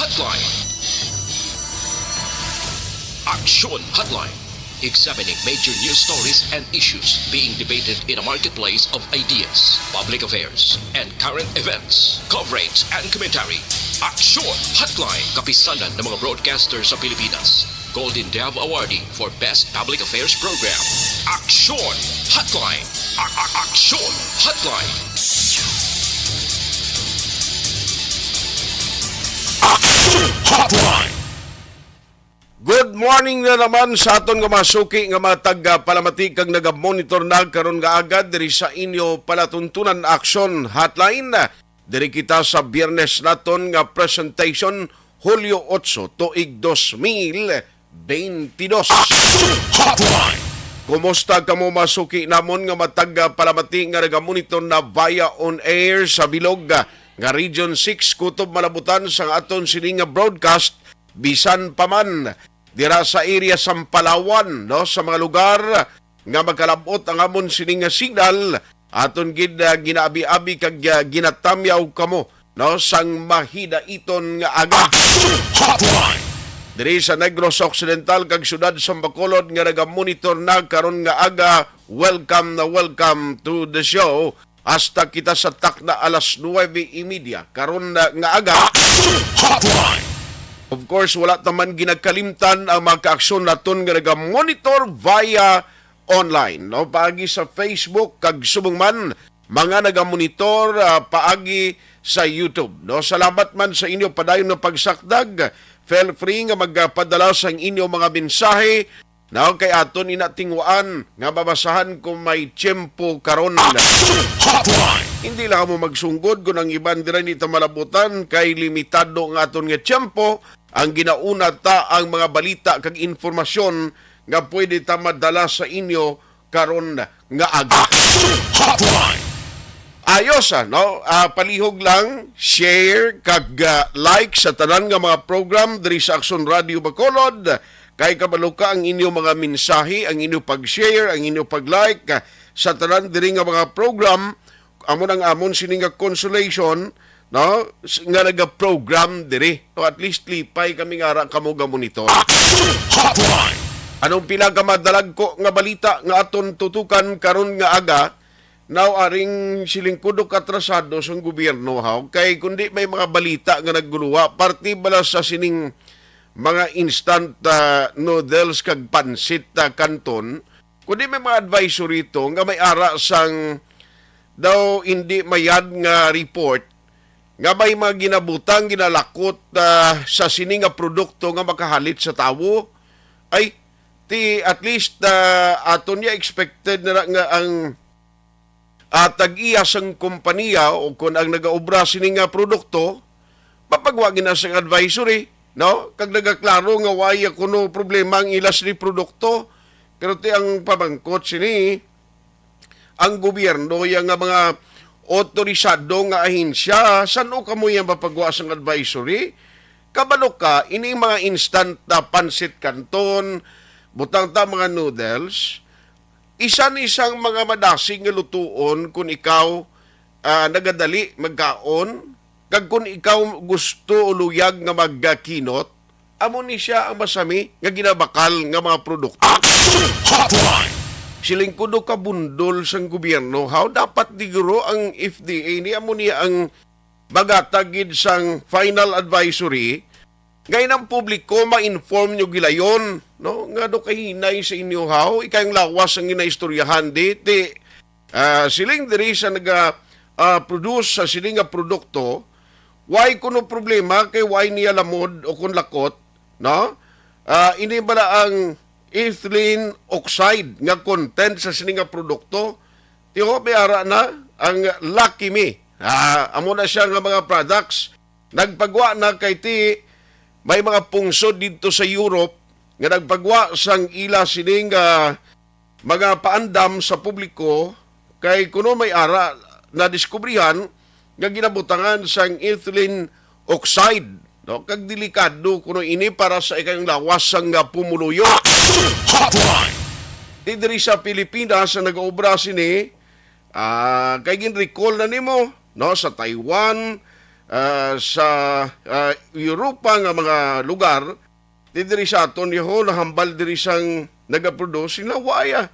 Hotline. Action Hotline. Examining major news stories and issues being debated in a marketplace of ideas, public affairs, and current events. Coverage and commentary. Action Hotline. Kapisanan ng mga broadcasters sa Pilipinas. Golden Dove Awardee for Best Public Affairs Program. Action Hotline. Action Hotline. Action Hotline. Good morning na naman sa aton nga masuki nga matag palamati kag naga-monitor na karon nga agad diri sa inyo palatuntunan action hotline. Diri kita sa Biyernes naton nga presentation Hulyo 8 tuig 2022. Action Hotline. Kumusta kamo masuki namon nga matag palamati nga naga-monitor na via on air sa bilog nga Region 6 kutob malabutan sa aton sining nga broadcast bisan pa man dira sa area Sampalawan, no, sa mga lugar nga magkalabot ang amon sining nga signal aton gid ginaabi-abi kag ginatamyaw kamo, no, sang mahidaiton nga aga. Hotline. Diri sa Negros Occidental kag syudad sa Bacolod nga naga-monitor na karon nga aga. Welcome na welcome to the show. Hasta kita sa takna alas 9:30 karon nga aga. Hotline. Of course, wala taman ginagkalimtan ang mga kaaksyon naton nga naga-monitor via online. No? Paagi sa Facebook, kag subong man, mga naga-monitor paagi sa YouTube. No? Salamat man sa inyo padayon na pagsakdag. Feel free nga magpadala sa inyo mga mensahe. No? Kay aton inatingwaan nga babasahan kung may tiyempo karon. Hotline. Hindi lang mo magsunggod kung ang iban dira ni malabutan kay limitado nga aton nga tiyempo. Ang ginauna ta ang mga balita kag informasyon nga pwede ta madala sa inyo karon nga aga. Hotline. Ayos no? Palihog lang, share kag like sa tanan nga mga program diri sa Action Radio Bacolod. Kay kabalo ka ang inyong mga mensahe, ang inyong pag-share, ang inyong pag-like sa tanan diri nga mga program. Amon sining nga consolation, no, nga naga-program diri. So at least lipay kami nga kamo ga monitor. Hotline. Anong pila ka madalag ko nga balita nga aton tutukan karon nga aga? Now aring silingkudo katrasado sa gobyerno haw kay kundi may mga balita nga nagguluha parti bala sa sining mga instant noodles kag pansit kanton kundi may mga advisory to nga may ara sang daw hindi mayad nga report nga may mga ginabutang ginalakot sa sining nga produkto nga makahalit sa tawo ay ti at least aton niya expected na nga ang tag-iya sang kompanya o kung ang nagaobra sining nga produkto papagwagin na sang advisory, no, kag nagaklaro nga waya kuno problema ang ilas ni produkto pero ti ang pamangkot sini ang gobyerno yang nga mga otorisado nga ahensya sano kamo yang mapagwa sang advisory kabalo ka ini mga instant pansit kanton butang ta mga noodles isang mga madasing nga lutuon kung ikaw nagadali magkaon kag kung ikaw gusto uluyag nga magkinot amo ni siya ang masami nga ginabakal nga mga produkto. Hotline. Siling kudo ka bundol sang gobyerno how dapat diguro ang FDA ni amo niya ang magatagid sang final advisory ngayon ang publiko ma-inform nyo gilayon, no, nga do kay hinay sa inyo how ikayong lawas ang ginaistoryahan ti siling diri sa naga produce sa siling nga produkto why kuno problema kay why niya lamod o kun lakot, no, ini bala ang ethylene oxide nga content sa sining nga produkto tiho biara na ang Lucky Me. Amo na siya nga mga products nagpagwa na kay ti may mga pungsod dito sa Europe nga nagpagwa sang ila sining mga paandam sa publiko kay kuno may ara na diskubrihan nga ginabutangan sang ethylene oxide, no, kag delikado kuno ini para sa ikang lawas sang pumuluyo. Hotline. Di diri sa Pilipinas sa nag-obra sini kay gin recall na nimo, no, sa Taiwan sa Europa nga mga lugar, diri sa aton yaho nahambal diri sang nagaproduce sila waya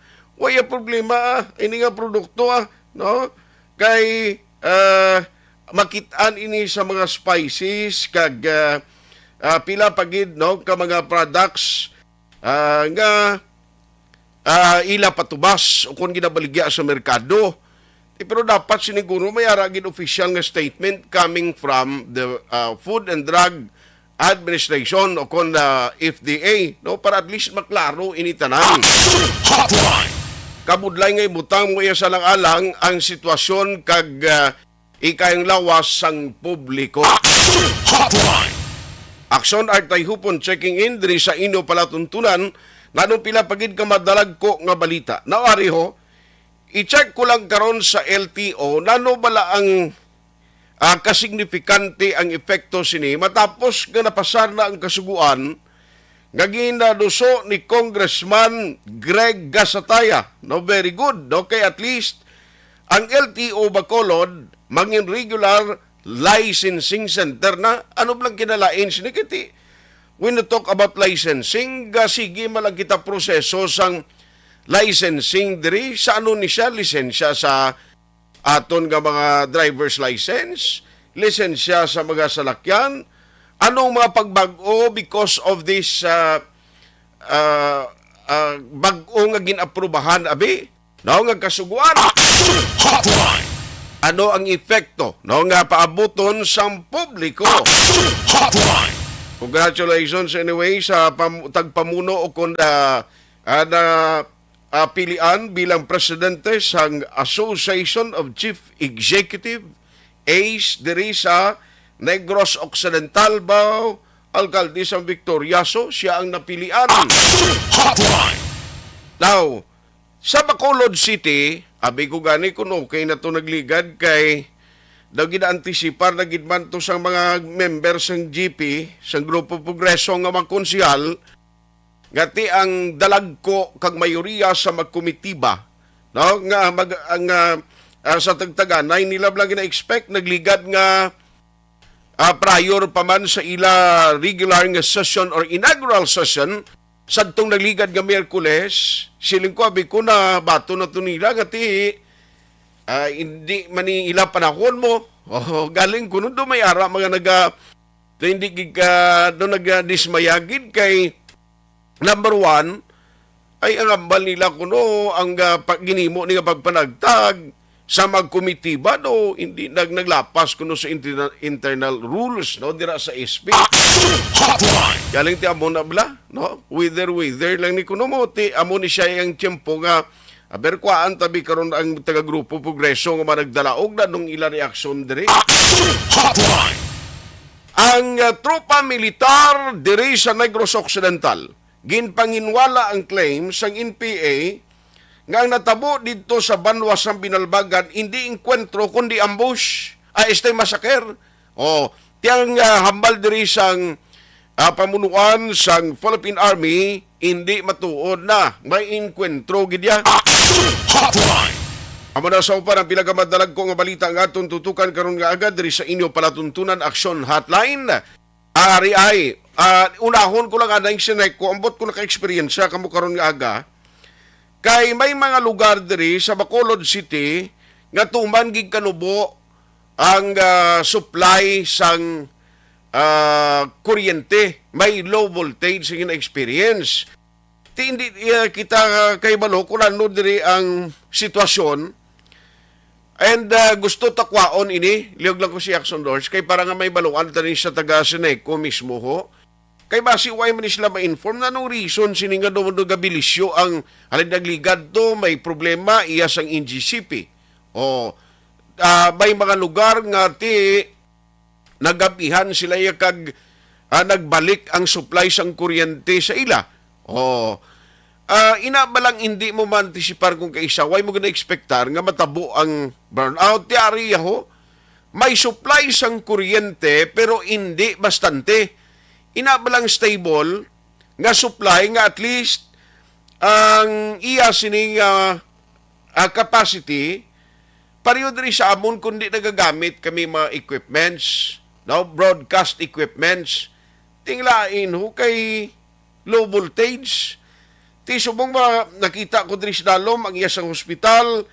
problema ini nga produkto no kay makit-an ini sa mga spices kag pila pagid no ka mga products nga ila patubas o kung ginabaligya sa merkado. Pero dapat siniguro may aragin official nga statement coming from the Food and Drug Administration o kung FDA no para at least maklaro ini tanan. Kabudlay nga ibutang mo iya sa lang-alang ang sitwasyon kag ikayong lawas sang publiko. Aksyon artay hupon checking in diri sa inyo palatuntunan nanong pila pagid ka madalag ko nga balita. Naari ho, i-check ko lang karon sa LTO nano bala ang kasignifikante ang epekto sini matapos nga napasar na ang kasuguan nga ginaduso ni Congressman Greg Gasataya. No, very good. Okay, at least ang LTO Bacolod mangin regular licensing center na ano blang kinalain sini kiti when we talk about licensing sige malang kita proseso sang licensing diri sa ano ni siya lisensya sa aton nga mga driver's license, lisensya sa mga salakyan, anong mga pagbag-o because of this bag-o nga ginaprubahan abi no nga kasuguan. Ano ang epekto no nga paabuton sang publiko. Congratulations anyway sa tagpamuno o kung pilian bilang presidente sang Association of Chief Executive ACE diri sa Negros Occidental ba alkalde sang Victoriaso siya ang napilian. Now, sa Bacolod City, abi ko gani kung okay na to nagligad kay daw gina-antisipar na gidman to sang mga members ng GP sang Grupo Progreso nga mga konsyal ngati ang dalagko kag mayoriya sa magkomitiba no nga sa tagtagan nay nila lang gina-expect nagligad nga prior pa man sa ila regular nga session or inaugural session sadtong nagligad nga Miyerkules siling ko abi ko na bato na to nila ngati hindi man ila panahon mo galing kuno do may ara mga hindi giga do nagadismayagid kay number one, ay ang ambal nila kuno ang ginimo ni pagpanagtag sa magkomitiba do hindi naglapas kuno sa internal rules no dira sa SP. Galing ti amo na bla no whether lang ni kuno mo ti amo ni siya ang tiempo nga aberkwaan tabi karon ang taga Grupo Progreso nga managdalaog na nung ila reaksyon diri. Ang tropa militar diri sa Negros Occidental ginpanginwala ang claim sang NPA nga ang natabo dito sa banwas ng Binalbagan hindi enkwentro kundi ambush este massacre tiyang hambal diri sang pamunuan sang Philippine Army hindi matuod na may enkwentro gidya. Amo na sa upan ang pinagamadalag ko nga balita nga aton tutukan karon nga agad diri sa inyo palatuntunan action hotline. Ari ay unahon ko lang anay sinek ko ambot ko naka-experience kamo karon nga aga kay may mga lugar diri sa Bacolod City nga tuman gig kanubo ang supply sang kuryente may low voltage nga experience hindi kita kay balo kung ano diri ang sitwasyon and gusto takwaon ini liog lang ko si Action Doors kay para nga may baluan tani sa taga Sineco mismo ho kay basi why man sila ma-inform na nung reason sininga do gabilisyo ang halin nagligad to may problema iya sang NGCP may mga lugar nga ti nagabihan sila kag nagbalik ang supply sang kuryente sa ila ina balang hindi mo ma-antisipar kung kaisa why mo gina-expectar nga matabo ang burnout ti ari ho may supply sang kuryente pero hindi bastante ina balang stable nga supply nga at least ang iya sining capacity pareho diri sa amon kundi nagagamit kami mga equipments no, broadcast equipments. Tinglain ho kay low voltage. Ti subong nakita ko diri sa dalom ang iya sa hospital,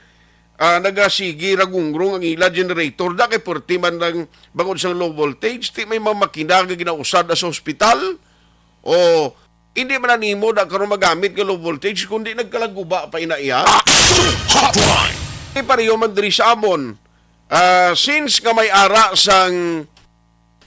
nagasigi ragungrong ang ila generator da kay porti man lang bangod sa low voltage. Ti may mga makina nga ginausad sa hospital. O hindi man nimo da karon magamit nga low voltage kundi nagkalaguba pa ina iya. Hotline. Pareho man diri sa amon. Since nga may ara sang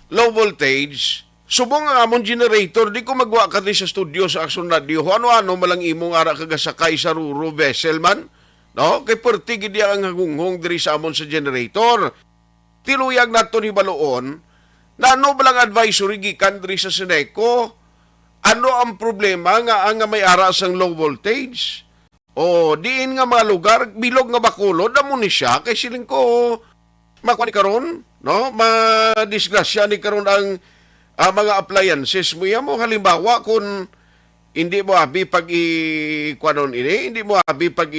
low voltage, subong ang amon generator, di ko magwa ka sa studio sa Action Radio. Ano-ano malang imong ara kagasakay sa ruro vessel man. No? Kay perti gid ang hagunghong diri sa amon sa generator. Tiluyag nato ni baloon na ano balang advisory gikan diri sa Seneco. Ano ang problema nga ang may ara sang low voltage? O diin nga mga lugar bilog nga bakulod amo ni siya kay siling ko makuha ni karon, no? Madisgrasya ni karon ang mga appliances mo yan mo. Halimbawa, kung hindi mo abi pag i-kwanon ini, hindi mo abi pag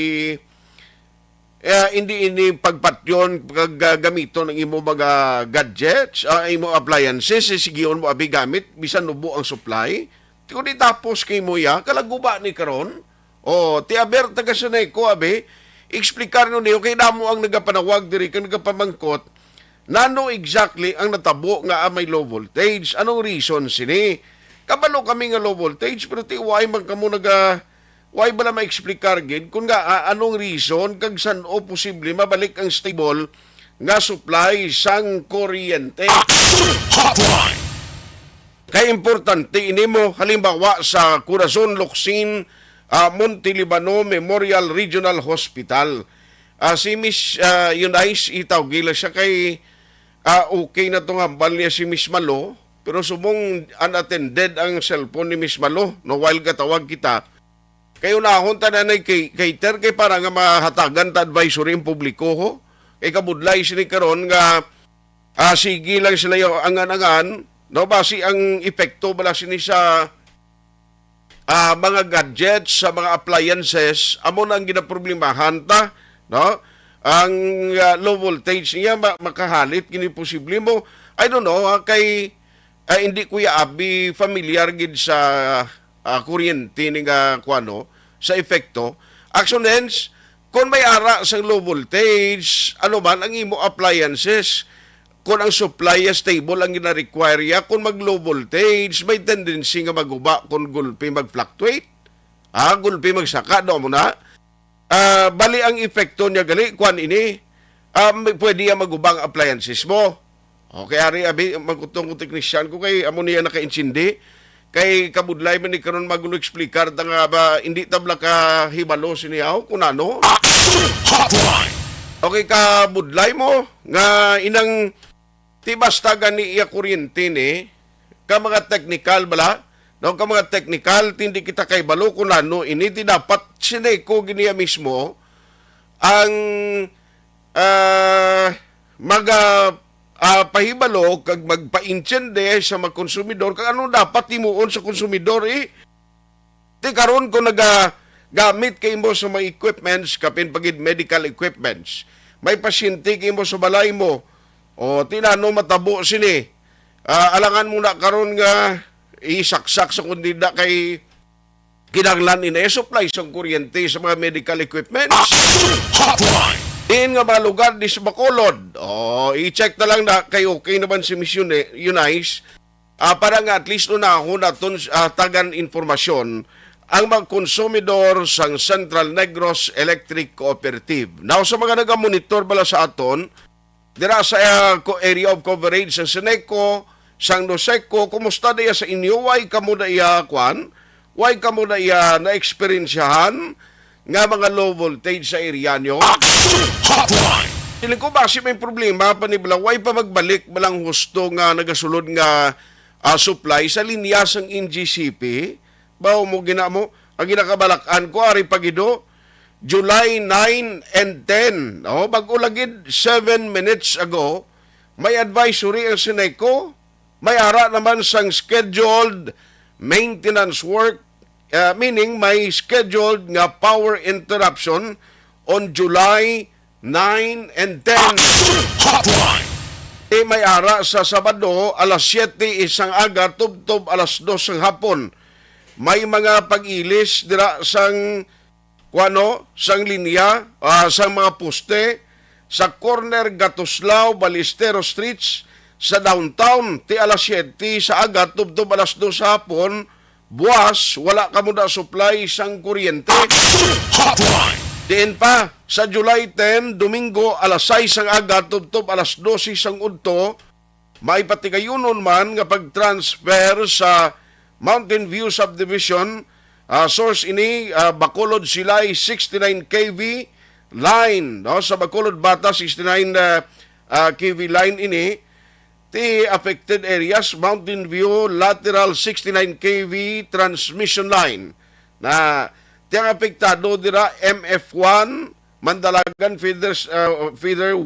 hindi pagpatyon, paggamiton ng imo mga gadgets, imo appliances, sigiyon mo abi gamit, bisan nubo ang supply. Kung di tapos kay mo ya, kalaguba ni karon. O, ti aber taga Seneco abi, explicar no niyo kay damo ang nagapanawag diri kang nagapamangkot. Nano exactly ang natabo nga may low voltage? Anong reason sini? Kabalo kami nga low voltage pero ti why man kamo why bala ma-explicar gid kung nga anong reason kag san o posible mabalik ang stable nga supply sang kuryente. Hotline. Kay importante ini mo halimbawa sa Corazon Locsin Montelibano Memorial Regional Hospital. Si Miss Eunice itawgila siya kay okay na itong hambal niya si Miss Malo, pero subong unattended ang cellphone ni Miss Malo no while katawag kita. Kayo nahon tananay kay cater kay para nga mahatagan ta advisory ang publiko ho. Kay kabudlay sini karon nga sige lang sila yung angan-angan no basi ang epekto bala sini sa mga gadgets, sa mga appliances, amo na ang ginaproblemahan ta, no? Ang low voltage niya makahalit kini posible mo. I don't know, kay hindi kuya abi familiar gid sa kuryente ni nga kuano sa epekto. Action hence, kung may ara sa low voltage, ano man ang imo appliances, kung ang supply stable ang gina-require ya, kung mag-low voltage, may tendency nga maguba kung gulpi mag-fluctuate. Gulpi magsaka, do mo na. Bali ang epekto niya gali, kwan ini, pwede yan magubang appliances mo. Okay, ari, abi, magutong teknisyan ko kay amo niya naka-insindi. Kay kabudlay man ni karon magulo explicar ta nga ba hindi tabla ka hibalo siniyaw kung ano. Hotline. Okay, kabudlay mo nga inang tibasta gani iya kuryente ni ka mga technical bala no ka mga technical tindi kita kay balo kun ano ini ti dapat Seneco giniya mismo ang pahibalo kag magpa-intiende sa mga konsumidor kag ano dapat timuon sa konsumidor ti karon ko gamit kay mo sa mga equipments kapin pagid medical equipments may pasyente kay mo sa balay mo o tinano matabo sini. Alangan mo na karon nga isaksak sa kundida kay kinahanglan ina supply sa kuryente sa mga medical equipment. Hotline. In nga mga lugar di sa Bacolod. I-check na lang na kay okay naman si Miss Eunice para nga at least unahon naton tagan informasyon ang mga konsumidor sang Central Negros Electric Cooperative. Now sa mga nagamonitor bala sa aton dira sa area of coverage sa Seneco, sang Noseco, kumusta diya sa inyo? Why kamo na iya kwan? Why kamo na iya na-experiensyahan nga mga low voltage sa area nyo? Hotline. Sila ko basi may problema pa ni Bala, why pa magbalik balang husto nga nagasulod nga supply sa linya sang NGCP? Bao mo ginamo? Ang ginakabalakan ko, ari pagido, July 9 and 10. Bago lagid 7 minutes ago, may advisory ang Seneco. May ara naman sang scheduled maintenance work, meaning may scheduled nga power interruption on July 9 and 10. Hotline. may ara sa Sabado, alas 7 isang aga, tubtob alas 2 ng hapon. May mga pag-ilis dira sang linya, sang mga poste, sa corner Gatuslao, Balistero Streets, sa downtown, ti alas 7 sa aga, tubtob alas 2 sa hapon, buwas, wala ka mo na supply sang kuryente. Diin pa, sa July 10, Domingo, alas 6 ang aga, tubtob alas 12 sang udto, may patigayunon man nga pag-transfer sa Mountain View Subdivision, source ini, Bacolod Silay 69 kV line, no? Sa Bacolod Bata 69 kV line ini, ti affected areas, Mountain View lateral 69 kV transmission line, na tiyang apektado dira MF1, Mandalagan feeder 1,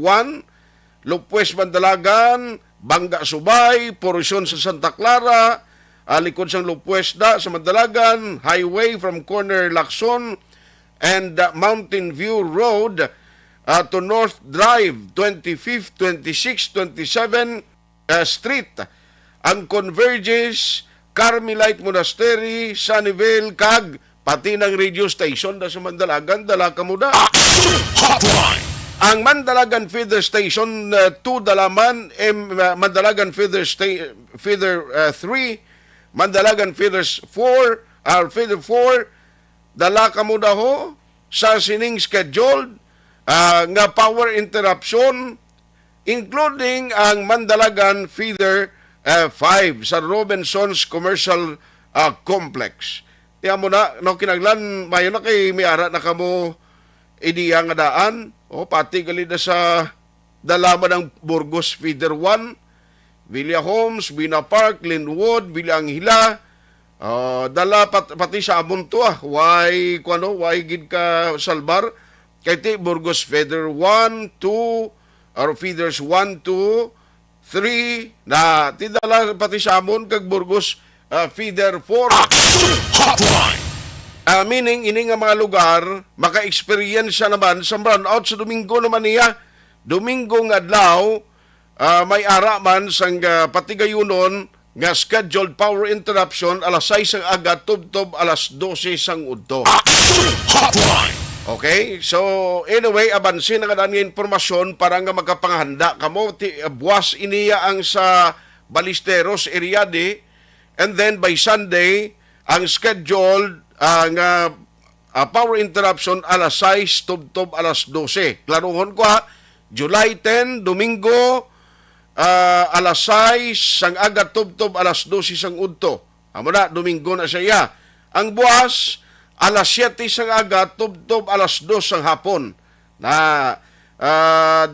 Lupwes Mandalagan, Bangga Subay, porosyon sa Santa Clara, likod sang Lupwes da sa Mandalagan, highway from corner Lacson, and Mountain View Road to North Drive, 25th, 26th, 27 Street. Ang converges, Carmelite Monastery, Sunnyvale, Kag, pati ng radio station da sa Mandalagan, dala ka mo da. Ang Mandalagan Feeder Station 2 dalaman, Mandalagan Feeder 3, Mandalagan Feeders 4, Feeder 4, dala ka mo da ho sa sining scheduled nga power interruption, including ang Mandalagan Feeder 5 sa Robinson's Commercial Complex. Tiyan mo na, no, kinaglan, mayo na kay miara na kamo idiya nga daan, pati gali na sa dalaman ng Burgos Feeder 1, Villa Homes, Bina Park, Linwood, Villa Anghila, dala pati sa amon to, why gid ka salbar, kay ti Burgos Feeder 1, 2, or Feeders 1, 2, 3, na ti dala pati sa amon, kag Burgos Feeder 4. Meaning, ini nga mga lugar, maka-experience naman sa brownout sa Domingo naman niya. Domingo nga adlaw, may ara man sang patigayunon nga scheduled power interruption alas 6 ang aga, tubtob alas 12 sang udto. Okay? So, anyway, abansin na nga nga informasyon para nga magkapanghanda kamo. Buwas iniya ang sa Balisteros area di. And then by Sunday, ang scheduled nga power interruption alas 6, tubtob alas 12. Klaruhon ko ha, July 10, Domingo, alas 6, sang aga, tubtob alas 12 sang udto. Amo na, Domingo na siya. Ang buwas, alas 7 sang aga, tubtob alas 2 sang hapon. Na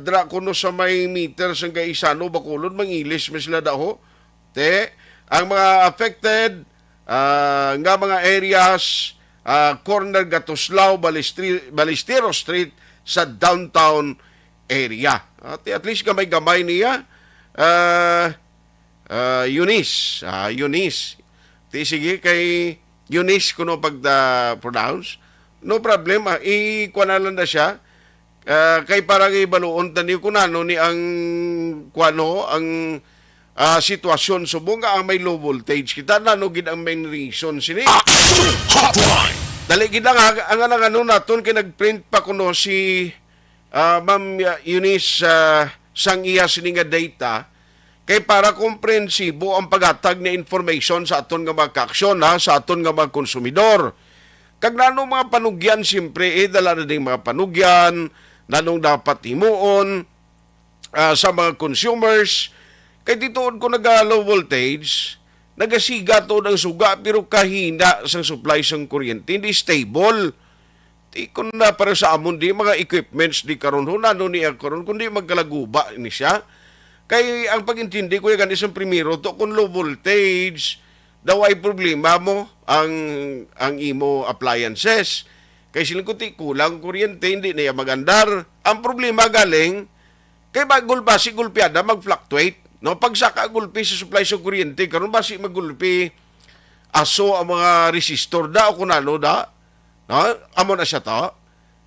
dra kuno sa may meter sang Gaisano, Bacolod, mangilis mo sila daho. Ang mga affected nga mga areas, corner Gatuslao, Balistero Street sa downtown area. At least gamay-gamay niya, Eunice. Eunice. Sige kay Eunice kuno pag-pronounce. No problem. Ikuha na lang na siya. Kay parang ibaluon taniyo kunano ni ang sitwasyon subong nga ang may low voltage kita nanugid ang main reason sini. Dali gid ang naton kay nagprint pa kuno si Ma'am Eunice sang iya sini nga data kay para komprensibo ang paghatag ni information sa aton nga mga kaaksyon sa aton nga mga konsumidor. Kag nanong mga panugyan siyempre dala na ding mga panugyan nanong dapat himuon sa mga consumers. Kay ditoon ko naga-low voltage, nagasiga to ng suga, pero kahina sa supply sang kuryente, hindi stable. Di ko na para sa amon, di mga equipments di karon hunano niya karon kundi magkalaguba ni siya. Kay ang pagintindi ko yung isang primero, to kung low voltage, daw ay problema mo ang imo appliances. Kay silang kuti kulang kuryente, hindi na magandar. Ang problema galing, kay bagulpa si gulpiada mag-fluctuate. No, pag saka gulpi sa supply sa kuryente, karon basi magulpi aso ang mga resistor da o kunano da. No, amo na siya ta.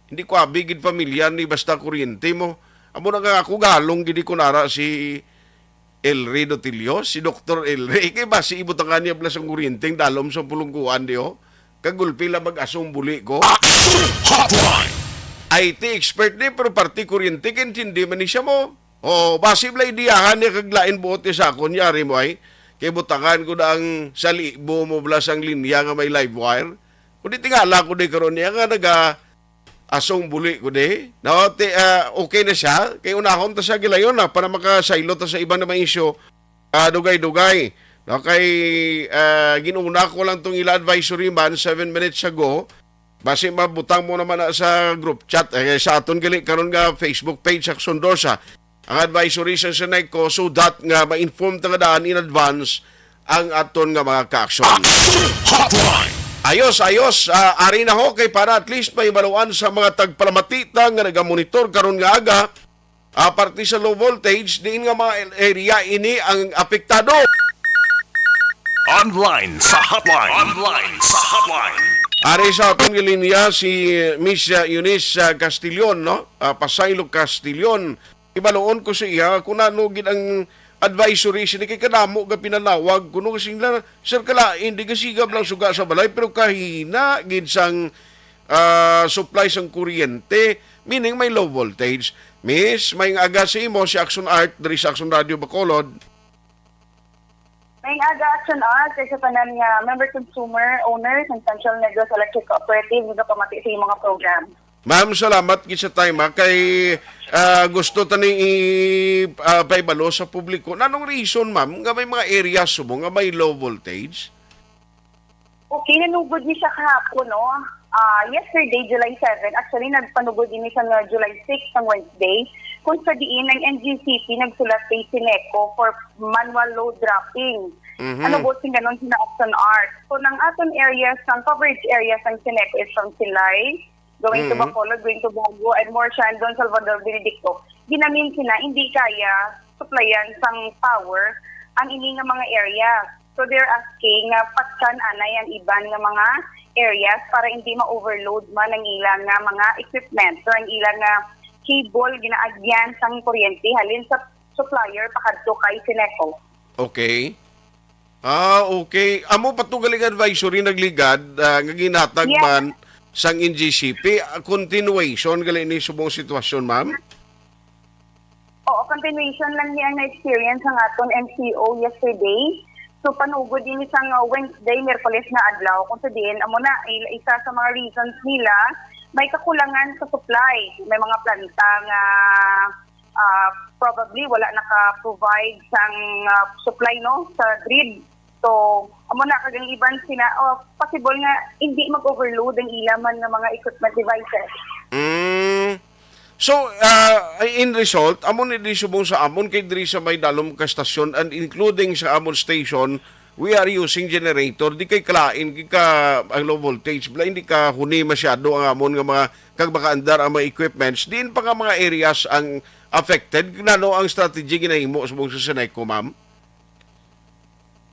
Hindi ko abigid pamilya ni basta kuryente mo. Amo na nga ako galong gidi kunara si Elre Dotilio, si Dr. Elre, kay ba si ibutang kanya plus ang kuryenteng dalom sa pulungkuan diyo? Kagulpi lang mag-asong buli ko. Hotline. IT expert ni pero parti kuryente hindi man ni siya mo. O basi blay diyahan niya kaglain buot niya sa akon yari mo ay kay butangan ko na ang salibo mo blas ang linya nga may live wire. Kundi tingala ko di karon niya nga naga asong buli ko di. No, okay na siya. Kay unahon ta sa gilayon na para makasaylo ta sa ibang naman isyo. Dugay-dugay. No, kay ginuna ko lang tong ila advisory man 7 minutes ago. Basi mabutang mo naman na sa group chat sa aton gali karon nga Facebook page sa Sondosa. Ang advisory sa Senay ko so that nga ma-inform ta nga daan in advance ang aton nga mga ka-aksyon. Hotline. Ayos, ari na ho kay para at least may maluan sa mga tagpalamatita nga nagamonitor karon nga aga. Parte sa low voltage, diin nga mga area ini ang apektado. Online sa hotline. Online sa hotline. Ari sa atong linya si Miss Eunice Castillon, no? Pasaylo Castillon. Ibaloon ko sa iya kung ano gid ang advisory sini kay kanamo ga pinalawag kuno kasi lang sir kala hindi kasigab lang suga sa balay pero kahina gid sang supply sang kuryente meaning may low voltage. Miss, may aga sa imo si Action Art diri sa Action Radio Bacolod. May aga action art sa tanan nga member consumer owners and Central Negros Electric Cooperative nga pamati sa mga program. Ma'am, salamat gid sa time ha. Kay gusto tani paibalo sa publiko. Nanong reason, ma'am, nga may mga areas mo nga may low voltage? Okay, nanugod ni siya kahapon, no? Yesterday, July 7, actually nagpanugod din siya na July 6 ng Wednesday, kung sa diin ng NGCP nagsulat kay Sineco for manual load dropping. Ano po sing ganon sina Action Art. So, ng aton areas, ng coverage areas ng Sineco is from Silay, going to Bacolod, going to Bago, and more Shandon, Salvador, Benedicto. Ginamin sila, hindi kaya supplyan sang power ang ini nga mga area. So they're asking na patkan anay ang iban nga mga areas para hindi ma-overload man ang ilang nga mga equipment or ang ilang nga cable ginaagyan sang kuryente halin sa supplier pakadto kay Sineco. Okay. Okay. Amo patugaling advisory nagligad nga ginatag man sang NGCP, continuation gali ni subong sitwasyon, ma'am? Oo, continuation lang niya ang na-experience ng aton MCO yesterday. So, panugod din isang Wednesday, Miyerkules na adlaw. Kung sabihin, amo na, isa sa mga reasons nila, may kakulangan sa supply. May mga planta nga probably wala naka-provide sang supply no sa grid. So, amo na kagang iban sila, possible nga hindi mag-overload ang ilaman ng mga equipment devices. So, in result, amon ni subong sa amon kay diri sa may dalom ka stasyon and including sa amon station, we are using generator. Di kay kalain, di ka ang low voltage, bla hindi ka huni masyado ang amon nga mga kagbakaandar ang mga equipments. Diin pa nga mga areas ang affected. Nano ang strategy ginahimo subong sa Sineco, ma'am?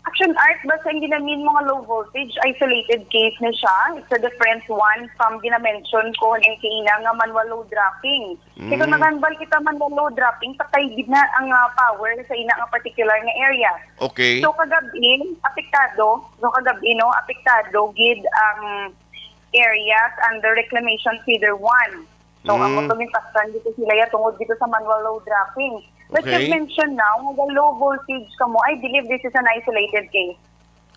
Action Art, basta yung ginamin mga low voltage, isolated case na siya. It's a different one from ginamention ko ng kaina nga manual load dropping. Kasi kung naganbal kita manual load dropping, patay gid na ang power sa ina nga particular nga area. Okay. So kagabi, apektado gid ang areas under reclamation feeder 1. So ang tumintasan dito sila tungod dito sa manual load dropping. But Okay. you mentioned now, the low voltage ka mo, I believe this is an isolated case.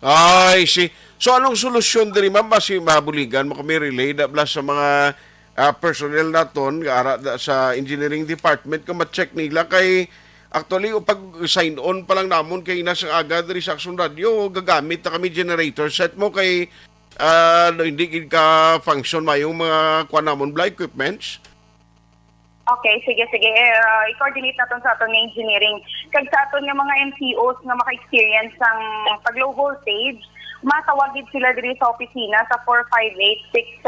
Ay, see. So, anong solusyon diri, ma'am? Basi mabuligan mo kami relay dabla sa mga personnel naton sa engineering department ka ma-check nila kay actually pag sign on pa lang namon kay nasa aga diri sa Action Radio gagamit na kami generator set mo kay hindi ka function mayong mga kuan namon bla equipments. Okay, sige. I-coordinate natin sa aton ng engineering. Kag sa aton nga mga MCOs nga maka-experience ng pag-low voltage, matawagid sila diri sa opisina sa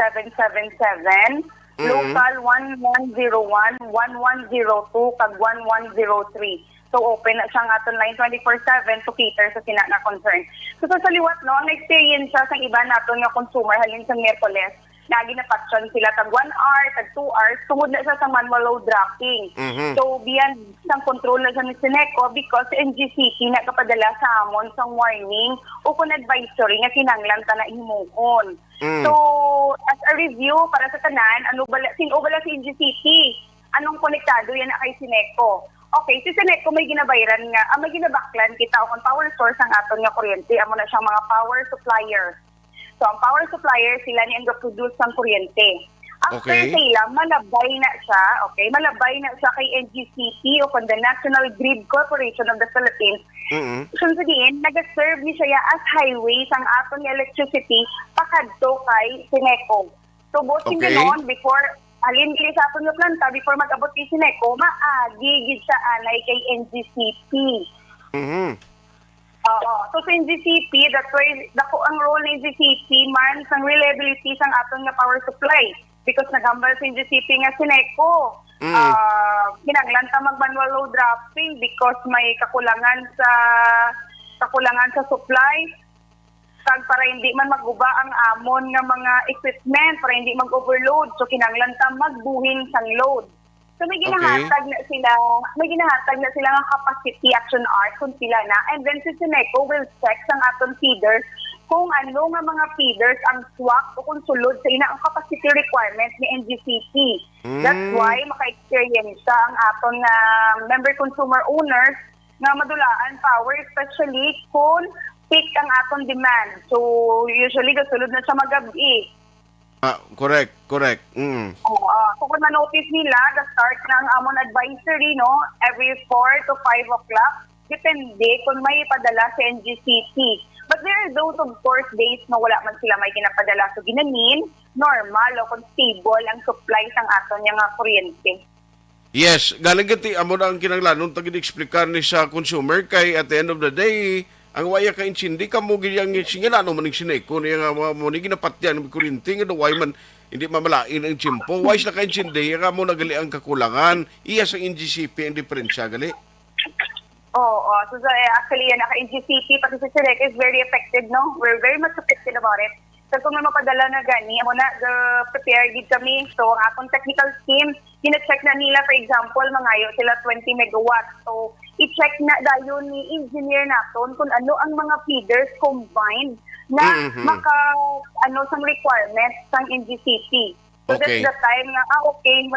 458-6777, local 1101, 1102, kag 1103. So open na siyang aton line 24/7 to cater sa sina na concern. So sa liwat no, ang experience sa iba naton nga consumer halin sa Miyerkules, na ginapatyon sila tag 1 hour, tag 2 hours, tungod na sa manual load dropping. So, beyond sang control na sa Sineco because NGCP na kapadala sa amon sang warning o kung advisory nga kinanglan ta na himuon. So, as a review para sa tanan, sino bala si NGCP? Anong konektado yan na kay Sineco? Okay, si Sineco may ginabayran nga, may ginabaklan kita kung power source ang aton nga kuryente, amo na siyang mga power supplier. So, ang power supplier, sila ni ang produce ng kuryente. After sila, malabay na siya, malabay na siya kay NGCP o kung the National Grid Corporation of the Philippines. So, sabihin, nag-serve ni siya as highways ang aton nga electricity pakadto kay Sineco. So, both in ganon, before alin dili sa aton nga planta, before mag-abot kay Sineco, maagi gid siya anay kay NGCP. So sa NGCP, that's why dako ang role ng NGCP man sang reliability sang aton nga power supply because nagambal sa NGCP nga Sineco. Kinanglan ta mag-manual load dropping because may kakulangan sa supply kag para hindi man maguba ang amon nga mga equipment, para hindi mag-overload. So kinanglan ta magbuhin sang load. So may ginahatag na sila ng capacity action art kung sila na. And then si Sineco will check sang aton feeders kung ano nga mga feeders ang swak o kung sulod sa ina ang capacity requirements ni NGCP. That's why maka-experience siya ang aton member consumer owners nga madulaan power, especially kung peak ang aton demand. So usually gasulod na siya magabi. Correct. So kung ma-notice nila, the start ng amon advisory, no, every 4 to 5 o'clock, depende kung may padala sa NGCP. But there are those, of course, days na wala man sila may ginapadala. So ginanin, normal o kung stable ang supply sang aton yung kuryente. Yes, galing gati amo na ang kinanglanon tagid explicar ni sa consumer kay at the end of the day ang waya ka insindi ka mo giyang singilano man ning Sineco niya nga mo ni ginapatyan ng kuryente nga way man hindi mamalain ang tiyempo why sila ka insindi nga mo nagali ang kakulangan iya sa NGCP ang diferensya gali. So actually yan naka-NGCP pati sa Sineco is very affected, no? We're very much affected about it. So kung may mapadala na gani, amo na prepare gid kami. So ang atong technical team, kina-check na nila, for example, mangayo sila 20 megawatts. So i-check na dayon ni engineer naton kung ano ang mga feeders combined na sang requirements sang NGCP. So that's the time nga,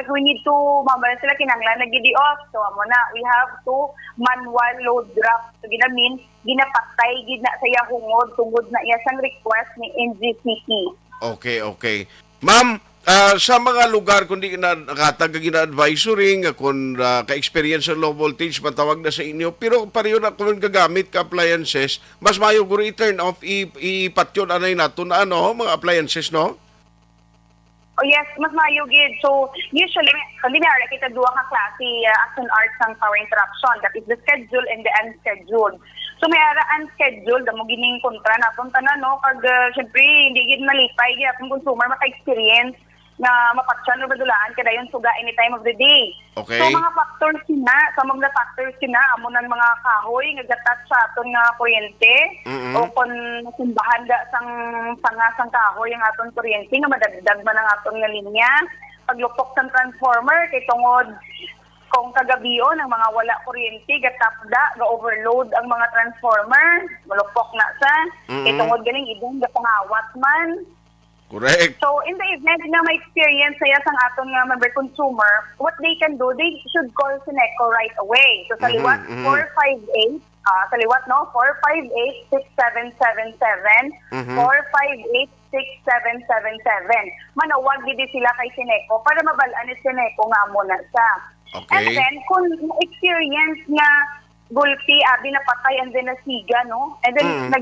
we need to, mamaya sila kinanglan, nag-gidi off. So amo na, we have to manual load drop. So ginapatay, gina sa hungod, tungod na iya sang request ni NGCP. Okay. Ma'am, sa mga lugar kundi nakatag gina-advisory nga kung ka-experience sa low voltage matawag na sa inyo pero pareho na kung gagamit ka appliances mas mayo guro i-turn off ipatyon anay nato na mga appliances no. Yes, mas mayo gid. So usually ordinary kita duha ka klase action arts ng power interruption, that is the scheduled and the unscheduled. So may ara unscheduled mo gining kontra na punta na no pag syempre hindi gid malipay gid ang consumer maka-experience na mapatyan o badulaan kada yung suga any time of the day. Okay. So mga factors sina, sa mga factors sina, amo ng mga kahoy nga gatat sa aton nga kuryente o kung simbahan da sang kahoy ang aton kuryente nga madagdag man ang aton nga linya. Paglupok sa transformer kay tungod kung kagabion ang mga wala kuryente gatapda ga-overload ang mga transformer, malupok na sa kay tungod ganing idong gapangawat man. Correct. So, in the event na may experience saya sang aton nga member consumer, what they can do, they should call Sineco right away. So, sa liwat 458, sa liwat, no? 458-6777, 458-6777. Manawag gid sila kay Sineco para mabalaan ni Sineco nga mo na siya. Okay. And then, kung experience nga gulpi, abi na patay, and then nasiga, no? And then,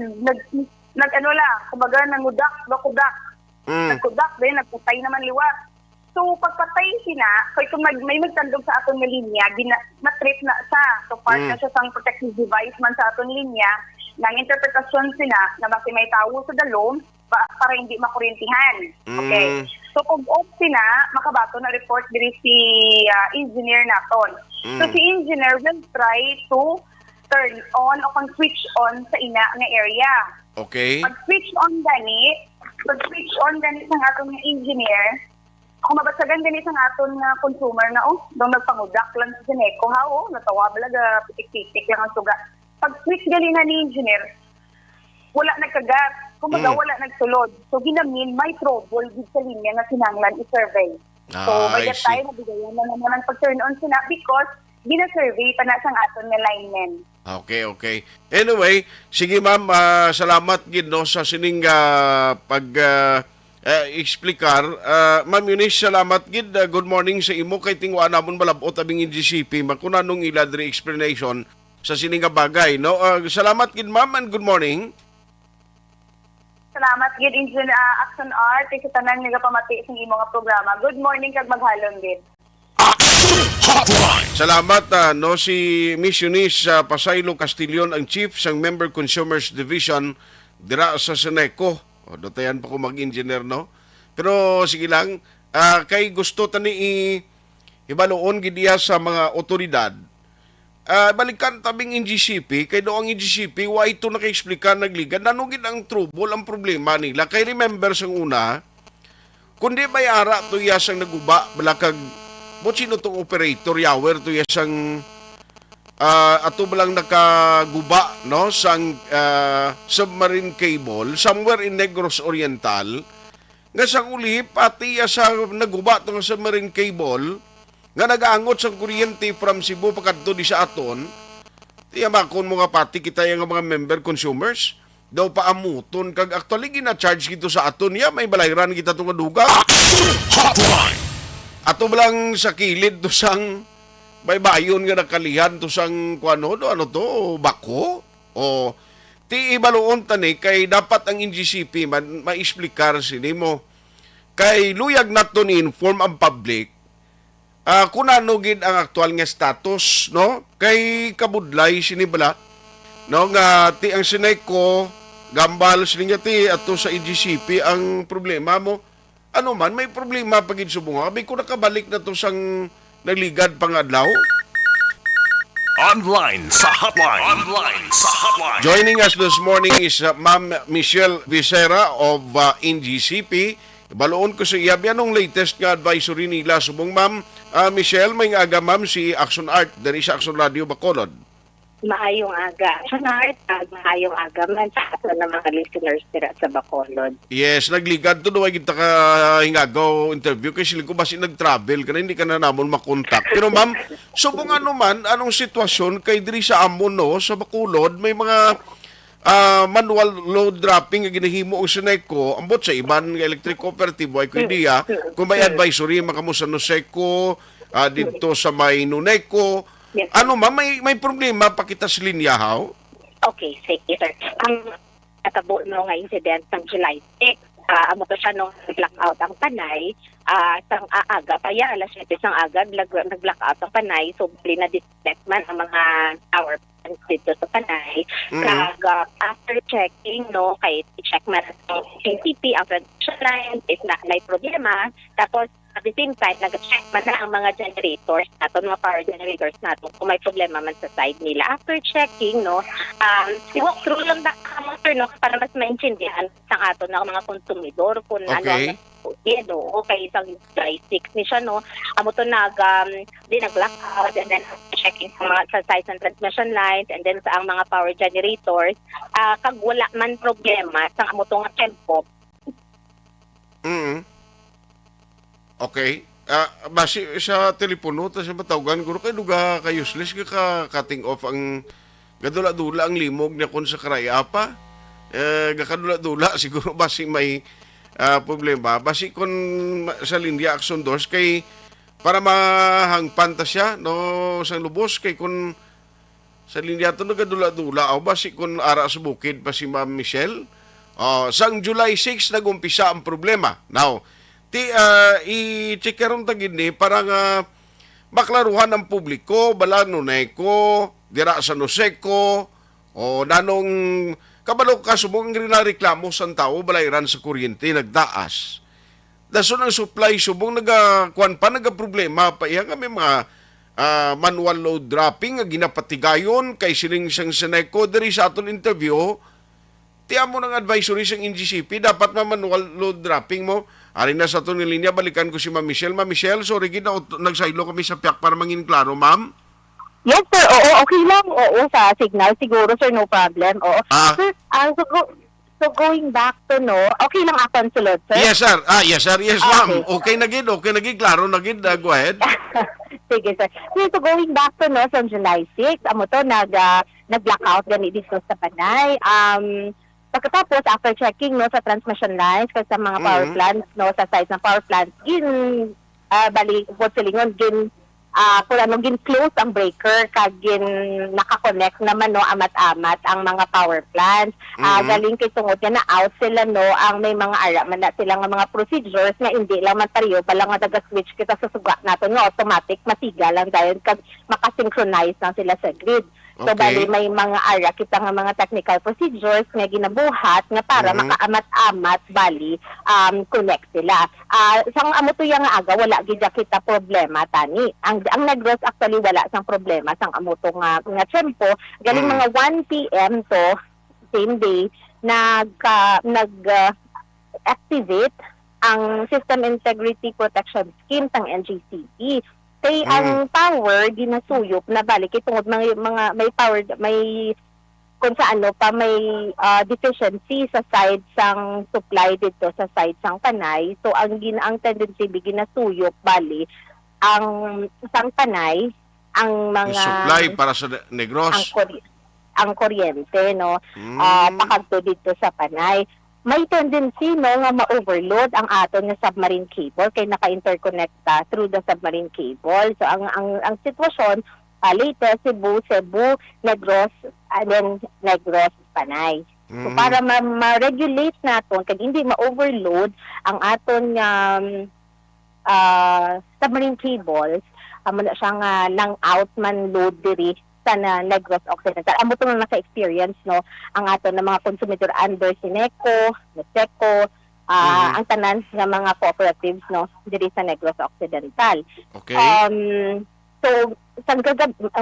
kumbaga, nangudak, bakudak. Nagkudak din, nagpatay naman liwat. So, pagpatay sila, kung may magtandog sa aton nga linya, matrip na sa. So, part na siya sang protective device man sa aton linya, ng interpretasyon sila na basi may tawo sa dalom para hindi makuryentihan. Okay? So, kung off sila, makabato na report diri si engineer naton. So, si engineer will try to turn on o kung switch on sa ina nga area. Okay. Pag switch on gani, pag-switch on ganit ang atong nga engineer, kung mabasagan ganit ang aton nga consumer na, nung nagpangudak lang sa Sineco, natawa balaga, pitik-pitik lang ang suga. Pag-switch galing na ni engineer, wala nagkagat, kumaga wala nagsulod. So, ginamin, may trouble dito sa linya nga sinanglan i-survey. So, I bayat see. tayo, nabigayan na naman pag-turn on sila because gina-survey pa na sa aton nga linemen. Okay, okay. Anyway, sige ma'am, salamat gid no sa sining explikar. Ma'am Eunice, salamat gid. Good morning sa imo kay tingwa namon malabot abing GCP makunanong ila diri explanation sa sining nga bagay no. Salamat gid ma'am and good morning. Salamat gid Engineer Action Art sa tanan nga pamati sa imo nga programa. Good morning kag maghalong gid. Salamat no si Miss Eunice Pasaylo Castillon ang Chief sang Member Consumers Division dira sa Sineco. Dotayan pa ko mag-engineer no. Pero sige lang kay gusto tani ibaloon gid diha sa mga otoridad. Balikan tabing NGCP kay do ang NGCP wa ito naka-explica nagligan nanugid ang trouble ang problema nila kay remember sang una kundi bayara to iya sang naguba balakag mo sino tong operator yawer to iya sang ato balang nakaguba no sang submarine cable somewhere in Negros Oriental nga sang uli pati iya sa naguba tong submarine cable nga nagaangot sa kuryente from Cebu pakadto di sa aton, tiya makon mo nga pati kita yung mga member consumers, daw paamuton kag actually gina-charge gito sa aton, ya may balayran kita itong dugang. Ato lang sa kilid to sang may bayon nga nakalihan to sang kuano do ano to bako o ti ibaloon tani kay dapat ang NGCP man ma-explicar sinimo kay luyag nato ni inform ang public kung ano gid ang aktual nga status no kay kabudlay sinibala no nga ti ang Sineco gambal sininga ti ato sa EGCP ang problema mo ano man may problema pagid subunga abi ko nakabalik na to sang nagligad pangadlaw. Online sa hotline. Joining us this morning is Ma'am Michelle Vicera of NGCP. Baloon ko sa iya anong latest nga advisory nila subong ma'am. Michelle, may aga ma'am si Action Art dari sa Action Radio Bacolod. Maayong aga. Art, maayong aga man sa ato ng mga listeners nila sa Bacolod. Yes, nagligad to duwag kita ka hingagaw interview kay sila ko basi nag-travel kana hindi ka na namon makontak. Pero ma'am, subong ano man anong sitwasyon kay diri sa amon no sa Bacolod may mga manual load dropping nga ginahimo ang Sineco ambot sa iban nga electric cooperative ay ko idea kung may advisory makamo sa Noseco dito sa may Nuneco ano may problema pa kita sa linya how? Okay, sige sir. Ang natabo no nga incident ng July 6, amo to siya nung blackout ang panay, sang aga pa ya alas 7 sang aga nag-blackout ang panay so bali na detect man ang mga tower dito sa panay. Kag after checking no kay check man ang CCTV ang transmission line is na may problema tapos at the same time nag-check man na ang mga generators nato mga power generators nato kung may problema man sa side nila. After checking no walk through lang na sir no para mas maintindihan sang ato ng mga konsumidor kung ano ang okay isang July 6 ni siya no amo to nag-blackout and then checking sa mga sa size and transmission lines and then sa ang mga power generators kag wala man problema sa amo to nga tempo. Okay. Basi sa telepono ta sa batawagan guro kay duga ka useless ka cutting off ang gadula-dula ang limog niya kon sa karaya pa. Gakadula-dula siguro basi may problema. Basi kon sa linya action doors kay para mahangpan ta siya no sa lubos kay kun sa linya to nagadula-dula o basi kun ara sa bukid pa si Ma'am Michelle. Sang July 6 nagumpisa ang problema. Now, i-check karon tagid ni para nga maklaruhan ang publiko bala Nuneco dira sa Noseco o nanong kabalo ka subong reklamo sa tao balayran sa kuryente nagtaas. Dason ang supply subong nagakuan pa nagaproblema pa iya nga may mga manual load dropping nga ginapatigayon kay siling sang Sineco diri sa aton interview tiyan mo ng advisory sa NGCP, dapat manual load dropping mo. Ari na sa to ni linya, balikan ko si Ma'am Michelle. Ma'am Michelle, sorry gid nagsaylo kami sa piyak para mangin klaro, ma'am. Yes, sir. Oo, okay lang. Oo, sa signal. Siguro, sir, no problem. Oo. Sir, so going back to, no, okay lang ako ang sulod, sir? Yes, sir. Yes, sir. Yes, ma'am. Okay. Okay na gid, klaro na gid. Go ahead. Sige, sir. So going back to, no, sa July 6, amo to, nag-blackout gani dito sa Panay. Pagkatapos, after checking, no, sa transmission lines, kasi sa mga power plants, no, sa sites ng power plants, bali, po silingon, kung ano, close ang breaker, kag nakakonect naman, no, amat-amat ang mga power plants. Galing kay tungod na out sila, no, ang may mga ara man na sila nga mga procedures na hindi lang matariyo, pala nga daga-switch kita sa suga nato, no, automatic, masiga lang dahil kag makasynchronize lang sila sa grid. So, Okay. bali, may mga ara kita nga mga technical procedures nga ginabuhat nga para makaamat-amat, bali, connect sila. Sang amo to yang aga, wala gidya kita problema, tani. Ang Negros actually wala sang problema sang amo to nga tempo. Galing mga 1 p.m. to, same day, activate ang System Integrity Protection Scheme sang NGCP. Kay ang power ginasuyop na balik itungod mga may power may kung sa ano pa may deficiency sa side sang supply dito sa side sang Panay. So ang tendency ginasuyop bali ang sang Panay ang mga Supply para sa Negros. ang kuryente, no, pakadto dito sa Panay. May tendency, no, nga ma-overload ang aton nga submarine cable kay naka-interconnecta through the submarine cable. So ang sitwasyon, latest Cebu, Negros, and then Negros, Panay. So para ma-regulate naton kag hindi ma-overload ang aton submarine cables, amo na siya nga nang out man load diri sa Negros Occidental. Amo to nga naka-experience, no, ang ato na mga konsumidor under Sineco, Neseco, ang tanan nga mga cooperatives, no, diri sa Negros Occidental. Okay. So sa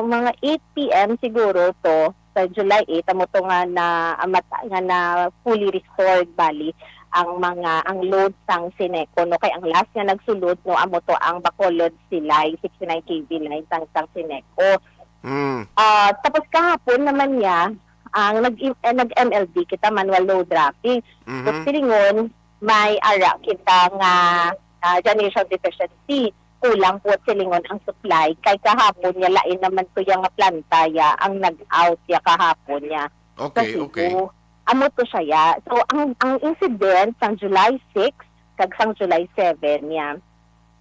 mga 8 p.m. siguro to sa July 8 amo to nga na fully restored bali ang load sang Sineco, no, kay ang last nga nagsulod, no, amo to ang Bacolod Silay 69 kV line sang Sineco. Tapos kahapon naman niya ang nag-MLD kita, manual load dropping. So silingon may ara kita nga generation deficiency, kulang po silingon ang supply kay kahapon niya lain naman to yang planta ya ang nag-out ya kahapon niya. Okay, okay. Amo to siya ya. So ang incident sang July 6 kag sang July 7 niya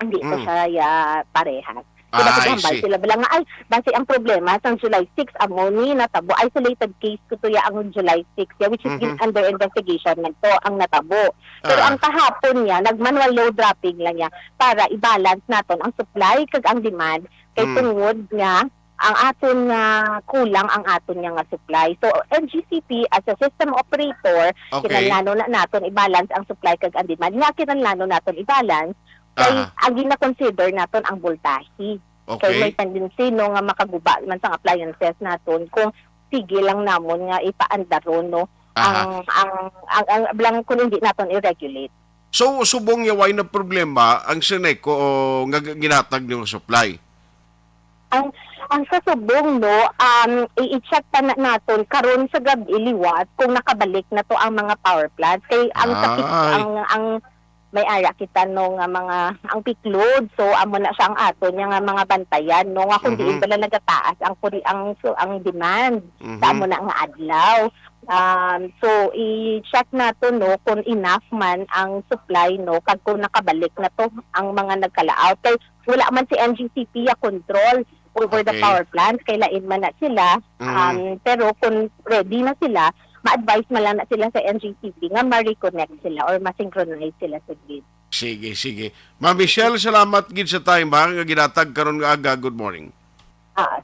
hindi ko siya ya parehas. I see. Sila bilang nga, base ang problema sa July 6, amo ni natabo, isolated case ko to ya ang July 6, which is under investigation nagto ang natabo. Pero ang kahapon niya, nag-manual load dropping lang niya para i-balance naton ang supply kag ang demand kay tungod nga ang aton nga kulang ang aton nga supply. So NGCP as a system operator, kinahanglan na naton i-balance ang supply kag ang demand. Nga kinahanglan naton i-balance kay ang gina-consider naton ang voltahe. Okay. Kay may tendency, no, nga makaguba man sang appliances naton kung sige lang namon nga ipaandaron, no, ang blang kung hindi naton i-regulate. So subong yaway na problema ang Sineco o nga ginatag ng supply. Ang sasubong, no, i-check pa naton karon sa gabi liwat kung nakabalik na to ang mga power plants kay ang ang may ara kita no nga mga ang peak load, so amo na siya ang aton nga mga bantayan, no, nga kung diin bala nagataas ang demand sa amo na nga adlaw. So i-check nato, no, kung enough man ang supply, no, kag kung nakabalik na to ang mga nagkalaot kay wala man si NGCP ya control over the power plants kay lain man na sila. Pero kung ready na sila, ma-advise man lang na sila sa NGCP nga ma-reconnect sila or ma-synchronize sila sa grid. Sige. Ma'am Michelle, salamat gid sa time ha nga ginatag karon nga aga. Good morning.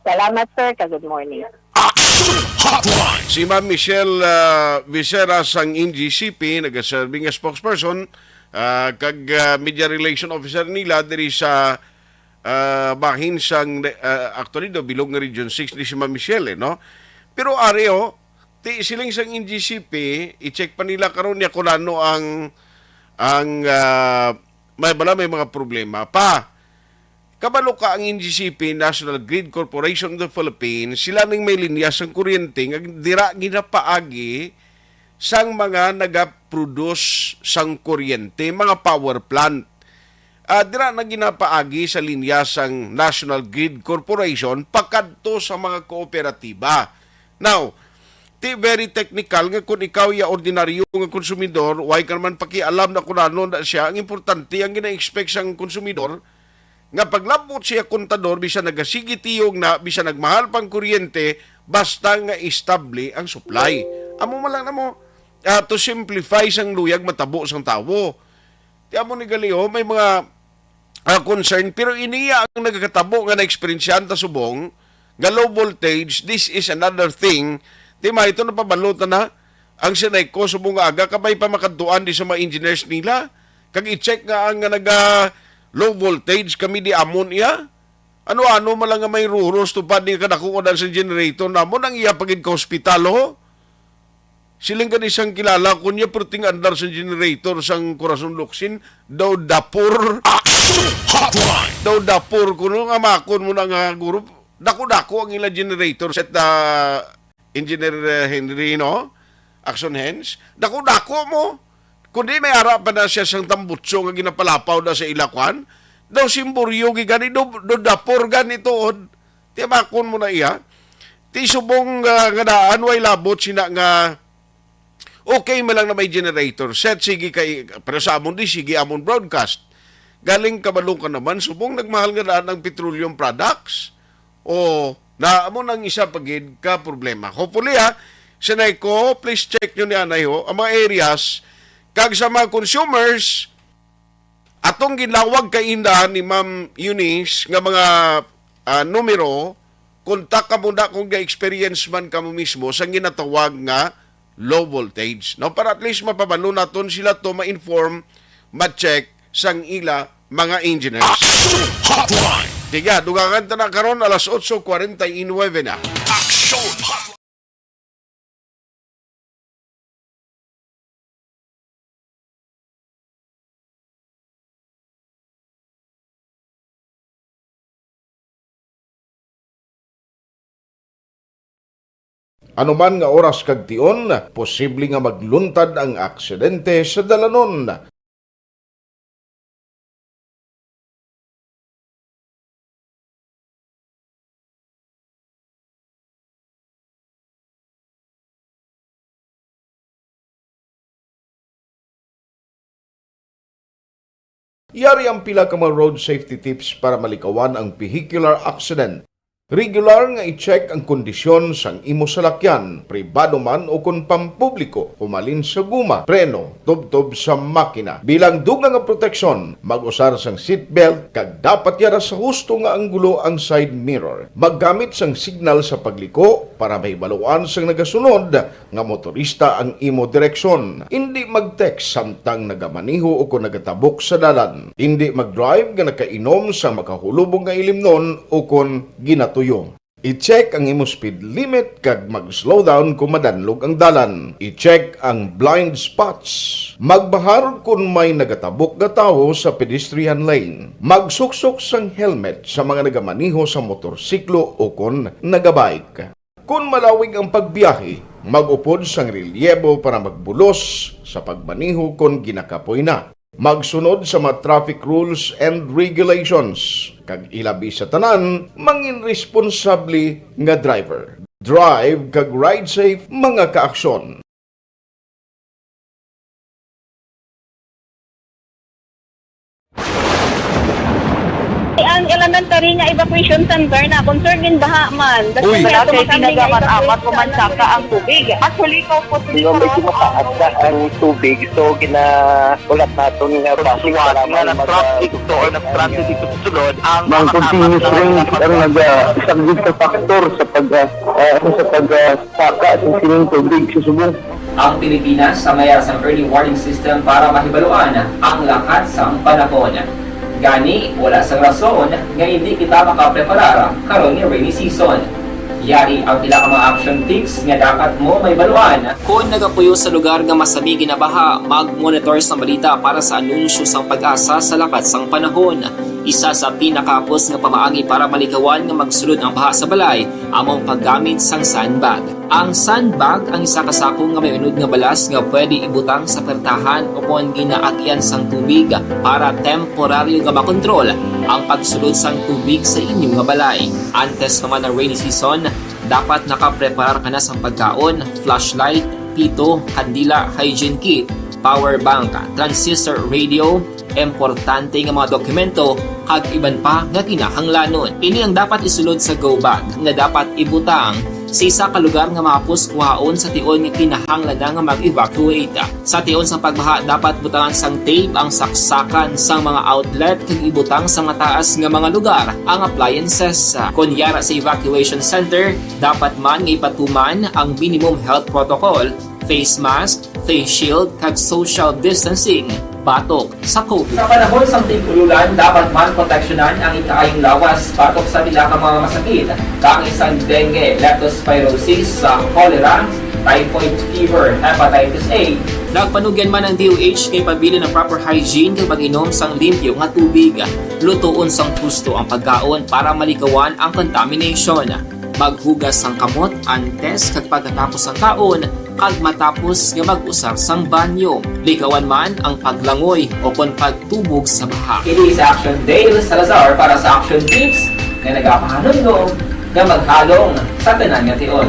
Salamat, sir. Good morning. Action Hotline. Si Ma'am Michelle Visera sang NGCP, nag-serving as spokesperson, kag media relation officer nila diri sa bahin sang actually do bilog nga Region 6 ni si Ma'am Michelle, no? Pero areo Ti siling sang NGCP, i-check pa nila karon niya kung ano may mga problema pa. Kabalo ka ang NGCP, National Grid Corporation of the Philippines, sila ning may linya sang kuryente nga dira ginapaagi sang mga nagaproduce sang kuryente, mga power plant. Dira na ginapaagi sa linya sang National Grid Corporation pakadto sa mga kooperatiba. Now, very technical nga kung ikaw ya ordinaryo nga konsumidor, why ka naman pakialam na kung ano na siya. Ang importante, ang gina-expect sang konsumidor, nga paglabot siya kontador, bisa nagasigitiyog na, bisa nagmahal pang kuryente, basta nga istabli ang supply. Amo malang na mo, to simplify sang luyag matabo sang tawo. Tiyan mo ni Galio, may mga concern, pero iniya ang nagkatabo nga na-experiensyan ta subong, nga low voltage, this is another thing. Tima, ito na pabalota na, ang sinay ko subong nga aga, kabay pa makatuan di sa mga engineers nila, kag i-check nga ang naga low voltage, kami di amon iya. Ano-ano malang nga may ruros tupad ni kadakuodan sa generator na mo nang iya pagid ka hospital ho. Siling ka isang kilala ko niya perting andar sa generator sang Corazon Luxin daw dapur. Hotline. Daw dapur kuno nga makon mo na nga guro. Dako-dako ang ila generator set Engineer Henry no. Action hands. Dako-dako mo. Kundi may harap pa na siya sang tambutso nga ginapalapaw na sa ilakwan, daw simburyo gani do dapor ganito. Ti makon mo na iya. Ti subong nga daan way labot sina nga okay man lang na may generator set sige kay pero sa amon di sige amon broadcast. Galing kabalo ka naman subong nagmahal nga daan ang petroleum products. O na amon ang isa pagid ka problema. Hopefully sinay ko please check nyo ni anay ho ang mga areas kag sa mga consumers, atong ginlawag kaindahan ni Ma'am Eunice nga mga numero, kontak ka muna kung ga-experience man ka mo mismo sa ginatawag nga low voltage. No? Para at least mapabalo naton sila to ma-inform, ma-check sang ila mga engineers. Hotline. Tiga, dugangan ta na karon alas 8:49 na. Action Hotline. Anuman nga oras kag tion, posible nga magluntad ang aksidente sa dalanon. Yari ang pila ka mga road safety tips para malikawan ang vehicular accident. Regular nga i-check ang kondisyon sang imo salakyan, pribado man o kung pampubliko, humalin sa guma, preno, tubtob sa makina. Bilang dugang nga proteksyon, mag-usar sang seatbelt, kag dapat yara sa husto nga anggulo ang side mirror. Maggamit sang signal sa pagliko para mahibaluan sang nagasunod nga motorista ang imo direksyon. Hindi mag-text samtang nagamaniho o kung nagatabok sa dalan. Hindi mag-drive nga nakainom sa makahulubong nga ilimnon o kung ginatuyong. I-check ang imo speed limit kag mag-slow down kung madanlog ang dalan. I-check ang blind spots. Magbahar kung may nagatabok nga tawo sa pedestrian lane. Magsuksok sang helmet sa mga nagamaniho sa motorsiklo o kung nagabike. Kung malawig ang pagbiyahe, mag-upod sang relyebo para magbulos sa pagmaniho kung ginakapoy na. Magsunod sa mga traffic rules and regulations. Kag ilabi sa tanan, mangin responsable nga driver. Drive kag ride safe mga kaaksyon. Ang elementary nga evacuation center na concern din baha man. Uy, Kasi kasi ginagaman amat kumansaka ang tubig. Actually, ko po Di ba medyo mataas na ang tubig, so ginaulat natin nga pasiwala nga ng traffic to or ng traffic dito sa sulod ang continuous ring ang nag-isang sa factor sa pagsaka at sining tubig sa subong. Ang Pilipinas sa mayroon sa early warning system para mahibaluan ang lakat sa panahon. Gani, wala sa rason nga hindi kita makapreparara karon ni rainy season. Yari ang pila ka mga action tips nga dapat mo may baluan. Kung nagapuyo sa lugar nga masabi ginabaha, mag-monitor sa balita para sa anunsyo sang pag-asa sa lakat sang panahon. Isa sa pinakapos nga pamaagi para malikawan nga magsulod ang baha sa balay, among paggamit sang sandbag. Ang sandbag ang isa kasako nga may unod nga balas nga pwede ibutang sa pertahan o kung ginaagyan sang tubig para temporaryo nga makontrol ang pagsulod sang tubig sa inyong nga balay. Antes naman ng rainy season, dapat nakapreparar ka na sa pagkaon, flashlight, pito, kandila, hygiene kit, power bank, transistor radio, importante nga mga dokumento kag iban pa nga kinahanglanon. Ini ang dapat isulod sa go bag nga dapat ibutang sa isa ka lugar nga mapos kuhaon sa tion nga kinahanglan nga mag-evacuate. Sa tion sa pagbaha dapat butangan sang tape ang saksakan sang mga outlet kag ibutang sa mataas nga mga lugar ang appliances. Kunyara sa evacuation center, dapat man nga ipatuman ang minimum health protocol, face mask, face shield kag social distancing batok sa COVID. Sa panahon sa tigululan, dapat man proteksyonan ang ikaayong lawas batok sa pila ka mga masakit, kang isang dengue, leptospirosis, cholera, typhoid fever, hepatitis A. Nagpanugyan man ang DOH kay pabili ng proper hygiene kag mag-inom sang limpyo nga tubig. Lutuon sang husto ang pagkaon para malikawan ang contamination. Maghugas sang kamot antes kag pagkatapos ang kaon kag matapos nga mag-usar sang banyo. Likawan man ang paglangoy o kon pagtubog sa baha. Kini sa Action Dale Salazar para sa action tips nga nagapahanong nga maghalong sa tanan nga tion.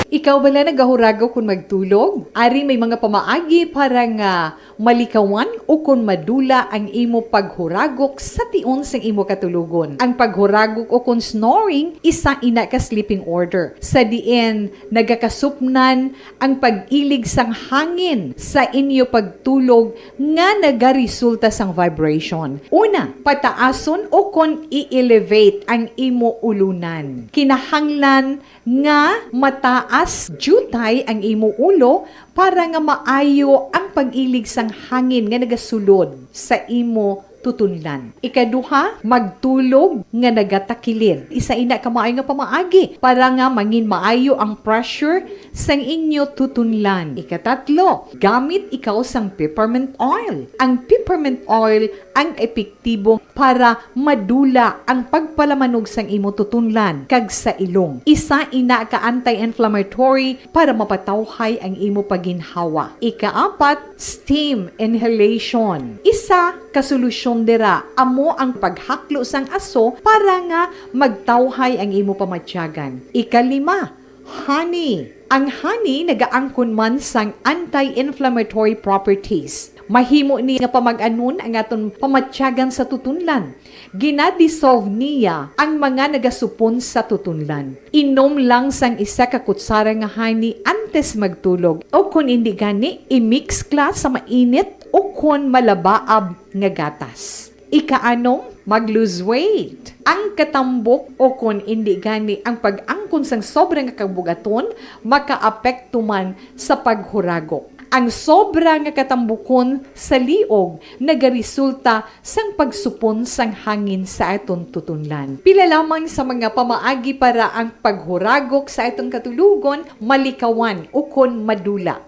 Ikaw bala nagahurago kung magtulog? Ari may mga pamaagi para nga malikawan o kung madula ang imo paghuragok sa tion sang imo katulugon. Ang paghuragok o kung snoring, isa ina ka sleeping order. Sa diin, nagakasupnan ang pag-ilig sang hangin sa inyo pagtulog nga nagaresulta sang vibration. Una, pataason o kung i-elevate ang imo ulunan. Kinahanglan nga mataas jutay ang imo ulo para nga maayo ang pag-ilig sang hangin nga nagasulod sa imo tutunlan. Ikaduha, magtulog nga nagatakilid. Isa ina ka maayo nga pamaagi para nga mangin maayo ang pressure sang inyo tutunlan. Ikatatlo, gamit ikaw sang peppermint oil. Ang peppermint oil ang epektibo para madula ang pagpalamanog sang imo tutunlan kag sa ilong. Isa ina ka anti-inflammatory para mapatawhay ang imo paginhawa. Ikaapat, steam inhalation. Isa ka solusyon dira amo ang paghaklo sang aso para nga magtawhay ang imo pamatyagan. Ikalima, honey. Ang honey nagaangkon man sang anti-inflammatory properties. Mahimo ni nga pamag-anon ang aton pamatyagan sa tutunlan. Ginadissolve niya ang mga nagasupon sa tutunlan. Inom lang sang isa ka kutsara nga honey antes magtulog. O kung hindi gani, i-mix class sa mainit o kung malabaab nga gatas. Ikaanom, mag-lose weight. Ang katambok o kung hindi gani ang pag-angkon sang sobrang kabugaton, makaapekto man sa paghuragok. Ang sobra nga katambukon sa liog nagaresulta sang pagsupon sang hangin sa aton tutunlan. Pila lamang sa mga pamaagi para ang paghuragok sa aton katulugon malikawan o kon madula.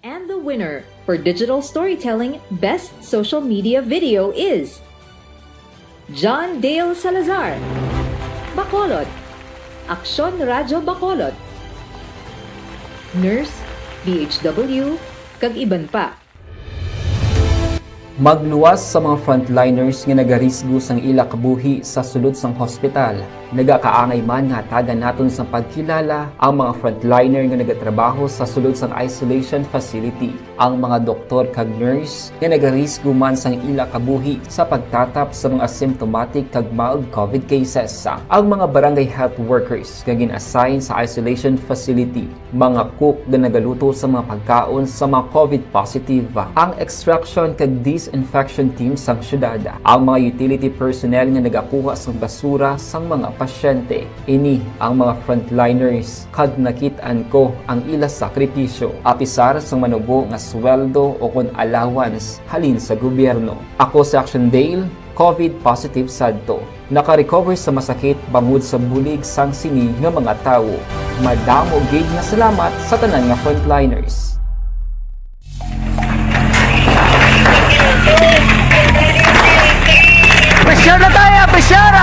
And the winner for Digital Storytelling Best Social Media Video is John Dale Salazar, Bacolod, Aksyon Radyo Bacolod, Nurse, DHW, kag iban pa. Magluwas sa mga frontliners nga nagarisgo sang ila kabuhi sa sulod sang hospital. Nagakaangay man nga tagan naton sa pagkilala ang mga frontliner nga nagatrabaho sa sulod sang isolation facility. Ang mga doktor kag nurse nga nagarisgo man sang ila kabuhi sa pagtatap sa mga symptomatic kag mild COVID cases. Ang mga barangay health workers nga gin-assign sa isolation facility, mga cook nga nagaluto sa mga pagkaon sa mga COVID positive. Ang extraction kag disinfection team sang syudad, ang mga utility personnel nga nagakuha sang basura sang mga pasyente. Ini ang mga frontliners kag nakitaan ko ang ila sakripisyo apisar sa manubo nga sweldo o kon allowance halin sa gobyerno. Ako sa Action Dale, COVID positive sadto. Naka-recover sa masakit bangod sa bulig sang sini nga mga tawo. Madamo gid na salamat sa tanan nga frontliners. Pressure na tayo! Pressure!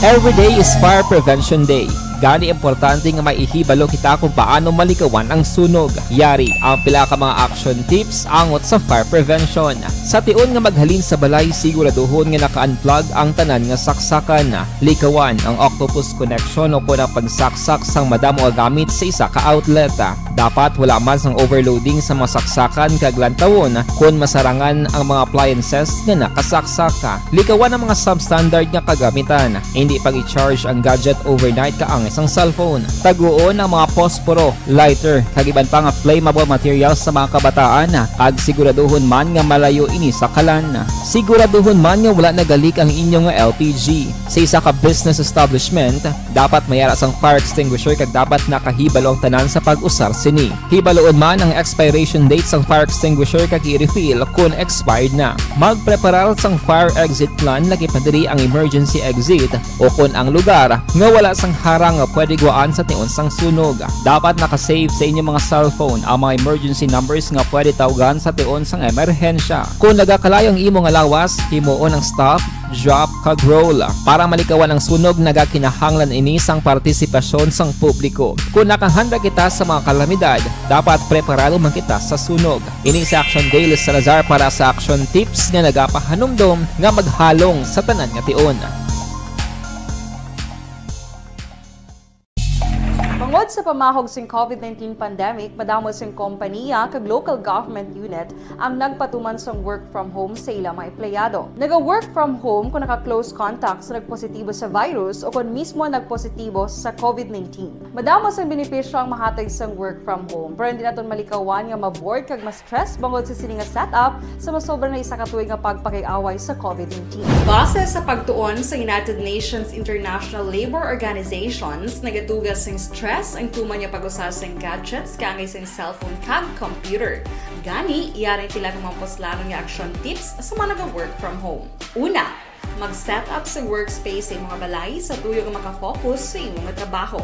Every day is Fire Prevention Day. Gani importante nga maihibalo kita kung paano malikawan ang sunog. Yari ang pila ka mga action tips angot sa fire prevention. Sa tion nga maghalin sa balay, siguraduhon nga naka-unplug ang tanan nga saksakan. Likawan ang octopus connection o kung ang pagsaksak sang madamo nga gamit sa isa ka outlet. Dapat wala man sang overloading sa mga saksakan kag lantawon kung masarangan ang mga appliances nga nakasaksaka. Likawan ang mga substandard nga kagamitan. Hindi pag i-charge ang gadget overnight kaang isang cellphone. Taguon ang mga posporo, lighter, kag iban pa nga flammable materials sa mga kabataan. Kag siguraduhon man nga malayo ini sa kalan. Siguraduhon man nga wala nagalik ang inyong LPG. Sa isa ka business establishment, dapat mayara sang fire extinguisher kag dapat nakahibalo ang tanan sa pag-usar sini. Hibaloon man ang expiration date sang fire extinguisher kag i-refill kung expired na. Magpreparar sang fire exit plan lagi pa diri ang emergency exit o kung ang lugar nga wala sang harang nga pwede guwaan sa tion sang sunog. Dapat nakasave sa inyong mga cellphone ang mga emergency numbers nga pwede tawagan sa tion sang emerhensya. Kung nagakalayo ang imong lawas, himuon ang stop, drop, kag roll. Para malikawan ang sunog, nagakinahanglan ini sang partisipasyon sang publiko. Kung nakahanda kita sa mga kalamidad, dapat preparado man kita sa sunog. Ini sa Action Daily Salazar para sa action tips nga nagapahanumdom nga maghalong sa tanan nga tion. Tungod sa pamahog sing COVID-19 pandemic, madamo sing kompanya kag local government unit ang nagpatuman sang work from home sa ilang mga empleyado. Naga-work from home kung naka-close contact sa nagpositibo sa virus o kung mismo nagpositibo sa COVID-19. Madamo sang benepisyo ang mahatag sang work from home, pero hindi naton malikawan nga ma-bored kag ma-stress bangod sa sini nga setup sa masobra na isa ka tuig nga pagpakiaway sa COVID-19. Base sa pagtuon sa United Nations International Labour Organizations, nagatugas sing stress ang tuman niya pag-usar sa gadgets kangay sa cellphone kag computer. Gani, iyarin tila ng mga poslano nga action tips sa mga nag-work from home. Una, mag-set up sa workspace sa imong balay sa tuyo nga makafocus sa imong trabaho.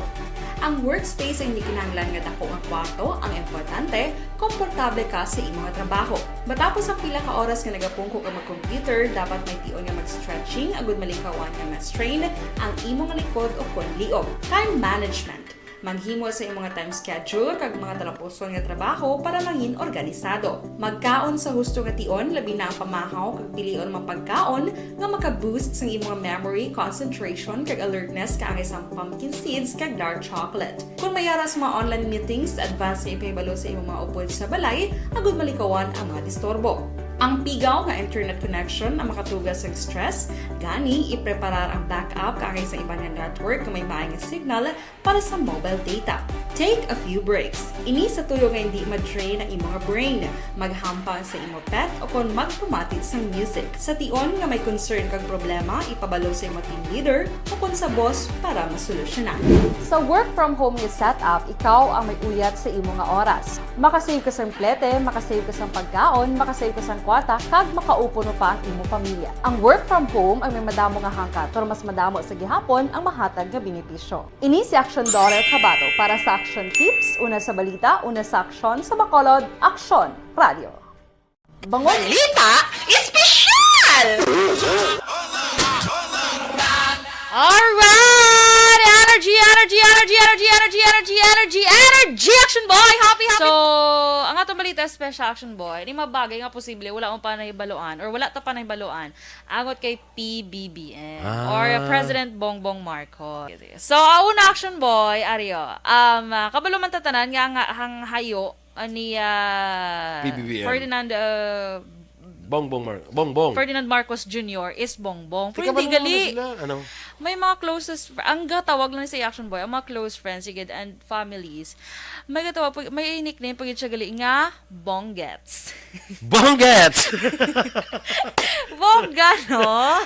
Ang workspace ay hindi kinahanglan nga dako nga kwarto, ang importante, komportable ka sa imong trabaho. Matapos ang pila ka oras nga nagapungko ka mag-computer, dapat may tion nga mag-stretching agud malikawan nga ma-strain ang imong likod o kon liog. Time management. Maghimo sa imong time schedule kag mga talapuson nga trabaho para mangin organisado. Magkaon sa husto nga tion, labi na ang pamahaw kag pilion mga pagkaon nga maka-boost sa imong memory, concentration kag alertness kaangay sa pumpkin seeds kag dark chocolate. Kung mayara sa mga online meetings, advance sa ipahibalo sa imong mga upod sa balay, agud malikawan ang mga disturbo. Ang pigaw nga internet connection ang makatugas sa stress, gani ipreparar ang backup kaangay sa ibang network nga may maayong signal para sa mobile data. Take a few breaks. Ini sa tuyo nga hindi ma-drain ang imong brain. Maghampa sa imong pet o kung magpumatit sa music. Sa tion nga may concern kag problema, ipabalo sa imong team leader o kung sa boss para masolusyonan. Sa work from home nga setup, ikaw ang may uyat sa imong nga oras. Makasave ka sa plete, makasave ka sa pagkaon, makasave ka sa kwarta, kag makaupo no pa ang imong pamilya. Ang work from home ay may madamo nga hangkat, pero mas madamo sa gihapon ang mahatag nga benepisyo. Ini si Action Dollar Kabato para sa action tips, una sa balita, una sa aksyon, sa Bacolod, Aksyon Radio. Bangon! Balita Espesyal! Alright! Energy! Action Boy! Happy! So, ang atong balita special Action Boy, di mabagay nga posible, wala mo pa nahibaluan or wala ta pa nahibaluan angot kay PBBM or President Bongbong Marcos. So, una Action Boy, Ario, kabalo man tatanan nga hang hayo ni PBBM. Bongbong. Ferdinand Marcos Jr. is Bongbong. Pero hindi gali. Ano? may mga closest, ang gatawag lang sa Action Boy, ang mga close friends, sigid, and families, may gatawag, may nickname, pag siya gali, nga, Bonggets. Bonggets! Bongga, no?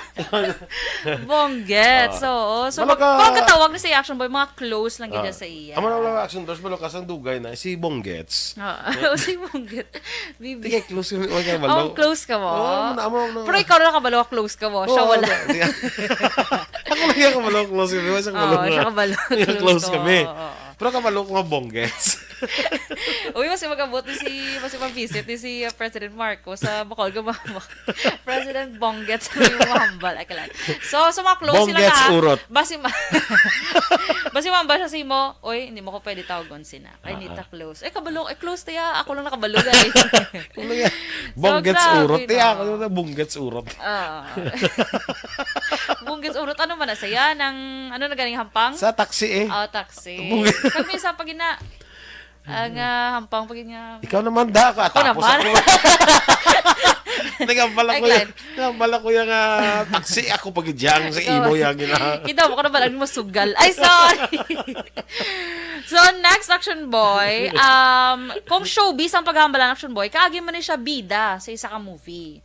Bonggets, oo. So, Malaka- pag gatawag na sa Action Boy, mga close lang gid sa iya. Amo na action dos malukas ang dugay na si Bonggets. Oo, si Bonggets. Bibi. Tingay close yung mga Oh, close ka mo. Amo. Pero ikaw na kabalo, close ka mo. Siya wala. Ako lang yung kabalo close kami. Siya kabalo. Oo, siya kabalo. Close ko. kami. Oo. Pero kabalo ko nga Bonggets. Uy, mas magabot ni mas mag-visit ni si President Marcos sa Bacol. President Bonggets sa yung mahambal. Ay, kalan. So mga close sila Bonggets na. urot. Basi mamba siya si mo, oy, hindi mo ko pwede tawagon sina. Kay nita close. Ay, kabalo. Ay, close tayo. Ako lang nakabalo. Bonggets grabe, urot. no? Tiya ako na Bonggets urot. Bonggets urot. Ano man na saya? Ano na ganing hampang? Sa taxi eh. Oh, taxi. Kami sa pagina. Ang hampang pagina. Ikaw naman da ka. Ako Tapos naman. ako. Nagambala ko yung taxi. Ako pag-idyang sa imo yung gina. Kita mo ko na balang mo sugal. Ay, sorry. So, next Action Boy. Kung showbiz ang paghambalan Action Boy, kaagi man ni siya bida sa isa ka movie.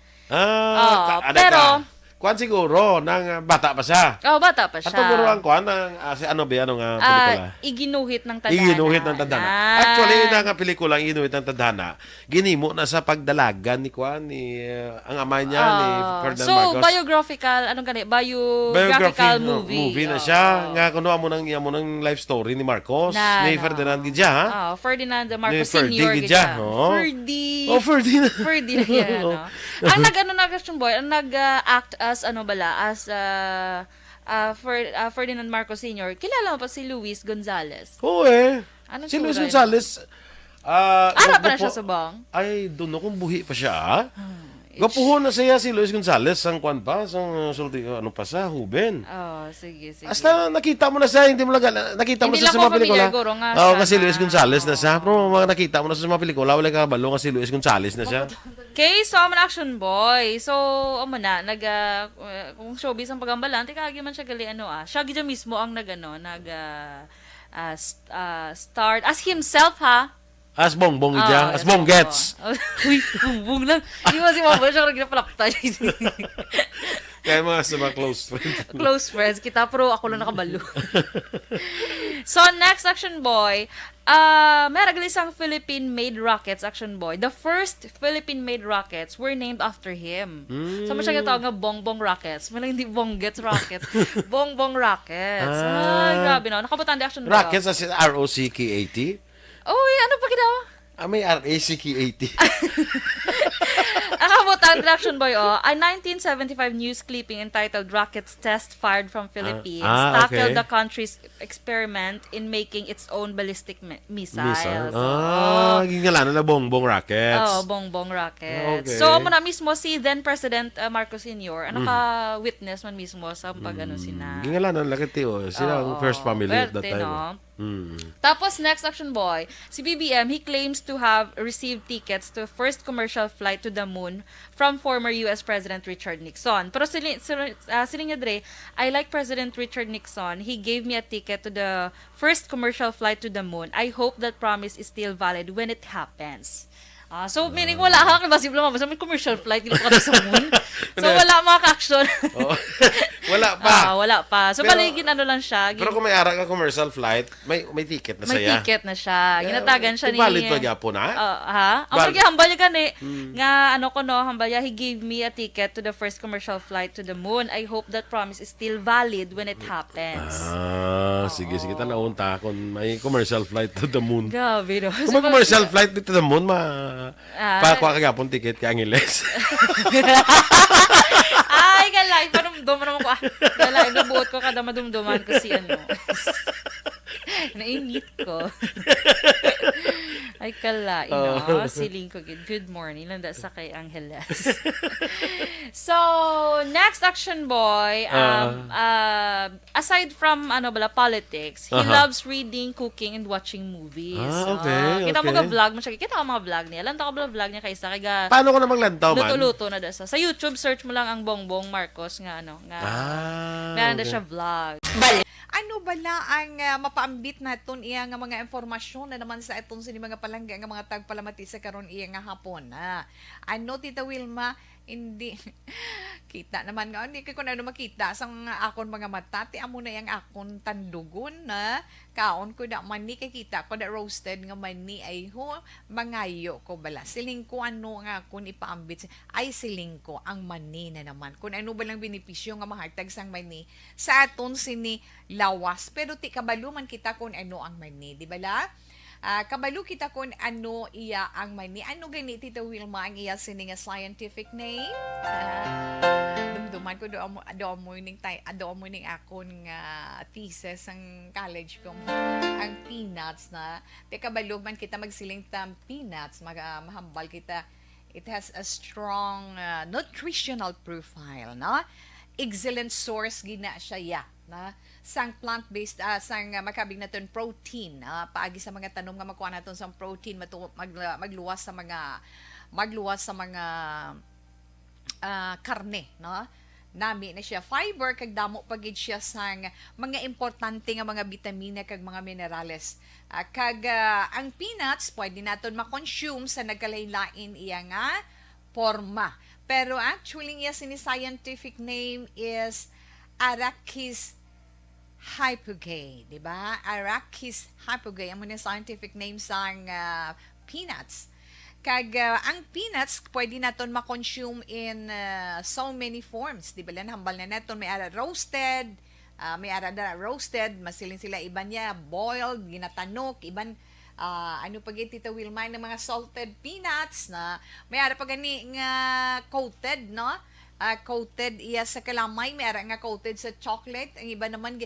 Pero, kuan siguro, nang bata pa siya. bata pa siya. Ato guro ang kuan, si ano ba, ano nga pelikula? Iginuhit ng tadhana. Iginuhit ng tadhana. Actually, na nga pelikula, Iginuhit ng tadhana, ginimo na sa pagdalagan ni kuan, ni ang ama niya, ni Ferdinand so, Marcos. biographical, biographical movie. Movie na siya. Nga, kuno mo ng life story ni Marcos, ni Ferdinand Gidja, ha? Ferdinand Marcos Ferdy Sr. Gidja. Ferdy. Oh, Ferdinand. Ferdy na yan, no? Ang Action Boy, ang nag-act as Ferdinand Marcos Sr. Kilala mo pa si Luis Gonzales? Oo eh. Anong Si Luis sura yun? Gonzales, Ara pa na siya sa bang? ay, doon no, kung buhi pa siya, ha? Gapuhon na siya si Luis Gonzales, ang kwan pa, ano pa sa Huben. Sige. Hasta nakita mo na siya, hindi mo lang, nakita mo na Hindi siya sa lang mga ko pelikula. familiar, guro nga Oo, siya kasi na- Luis Gonzales na siya. Pero mga nakita mo na sa mga pelikula, wala ka balo nga si Luis Gonzales na siya. Okay, so I'm an Action Boy. So, kung showbiz ang pagambalan, tika man siya gali, siya gidya mismo ang start as himself, ha? As Bongbong ija, as Bonggets. Uy, bongbong lang. Hindi mo si Mama siya kung ginapalakta. Kaya mga sa mga close friends. Close friends kita, pero ako lang nakabalo. So, next Action Boy, may isang Philippine-made rockets, Action Boy. The first Philippine-made rockets were named after him. So, masya gatawag nga Bongbong Rockets. May lang hindi Bonggets Rockets. Bongbong Rockets. Ay, grabe no. Nakabutan di Action Boy. Rockets as in R-O-C-K-A-T? Uy, ano pa ginawa? May R-A-C-K-A-T. Ang kabutan di Action Boy, a 1975 news clipping entitled Rockets Test Fired from Philippines tackled the country's experiment in making its own ballistic missiles. Gingalanan na Bongbong Rockets. Bongbong Rockets. Okay. So, muna mismo si then President Marcos Sr. naka-witness man mismo sa sina. Gingalanan lang kiti, sila ang first family at that Berte, time. no? Tapos, next Action Boy, si BBM, he claims to have received tickets to first commercial flight to the moon from former US President Richard Nixon. Pero siling niya dre, I like President Richard Nixon. He gave me a ticket to the first commercial flight to the moon. I hope that promise is still valid when it happens. So, meaning wala ka, kasi lang mabasa, may commercial flight, hindi pa sa moon. So, wala mga ka-action. Wala pa. Wala pa. So, baligin lang siya. Pero kung may ara ka commercial flight, may ticket na May saya. ticket na siya. Ginatagan siya ni... Valid pa gyapon, ha? Ang hambal niya gani. Nga, hambal niya, he gave me a ticket to the first commercial flight to the moon. I hope that promise is still valid when it happens. Sige, tanaunta kung may commercial flight to the moon. Gabi, no? Kung may commercial flight to the moon, pakuha ka gyapon ticket ka Angeles. Ay, galay. Panumdum naman ko. Galay, nabuot ko kada madumduman ko si Nainit ko. Ay, Kala, siling ko good morning. Landa sa kay Angeles. So, next action boy, aside from politics, he loves reading, cooking, and watching movies. Okay, Kita mo okay. ka vlog mo siya. Kita ko mga vlog niya. Lanta ko vlog niya kaysa kaya Paano ko na maglantaw man? luto-luto na dasa. Sa YouTube search mo lang ang Bongbong Marcos nga meron na okay. siya vlog. Ano bala ang mapaambit naton iya nga mga informasyon na naman sa itong sini mga palangga nga mga tagpalamati sa karon iya nga hapon. Ano Tita Wilma, hindi kita naman nga hindi ko na makita sang akon mga mata ti amo na yang akon tandugon na kaon ko da mani kay kita ko da roasted nga mani ay ho mangayo ko bala siling ko ano nga akon ipaambit ay siling ko ang mani na naman kun ano ba lang benepisyo nga mahatag sang mani sa aton sini lawas pero ti kabalo man kita kun ano ang mani di bala. Kabalo kita kung ano iya ang mani. Ano gani Tita Wilma ang iya sini nga scientific name? Dumduman ko doon mo ning akon nga thesis ang college ko. Ang peanuts na. Te kabalo man kita magsiling tam peanuts, mahambal kita. It has a strong nutritional profile, no? Excellent source gina siya na sang plant-based sang makabig naton protein paagi sa mga tanom nga makuha naton sang protein magluwas sa mga karne no nami na siya fiber kag damo pagid siya sang mga importante nga mga bitamina kag mga minerales ang peanuts pwede naton ma-consume sa nagkalain-lain iya nga forma pero actually iya sini scientific name is Arachis hypogae, di ba? Arachis hypogae, ang muna scientific name sang peanuts. Kag ang peanuts, pwede naton ma-consume in so many forms, di ba? Hambal na naton, may ara roasted, masilin sila iban niya, boiled, ginatanok, iban, ano pag Tita Wilma, ng mga salted peanuts na may ara pa gani nga coated, no? Coated iya sa kalamay, may ara nga coated sa chocolate, ang iba naman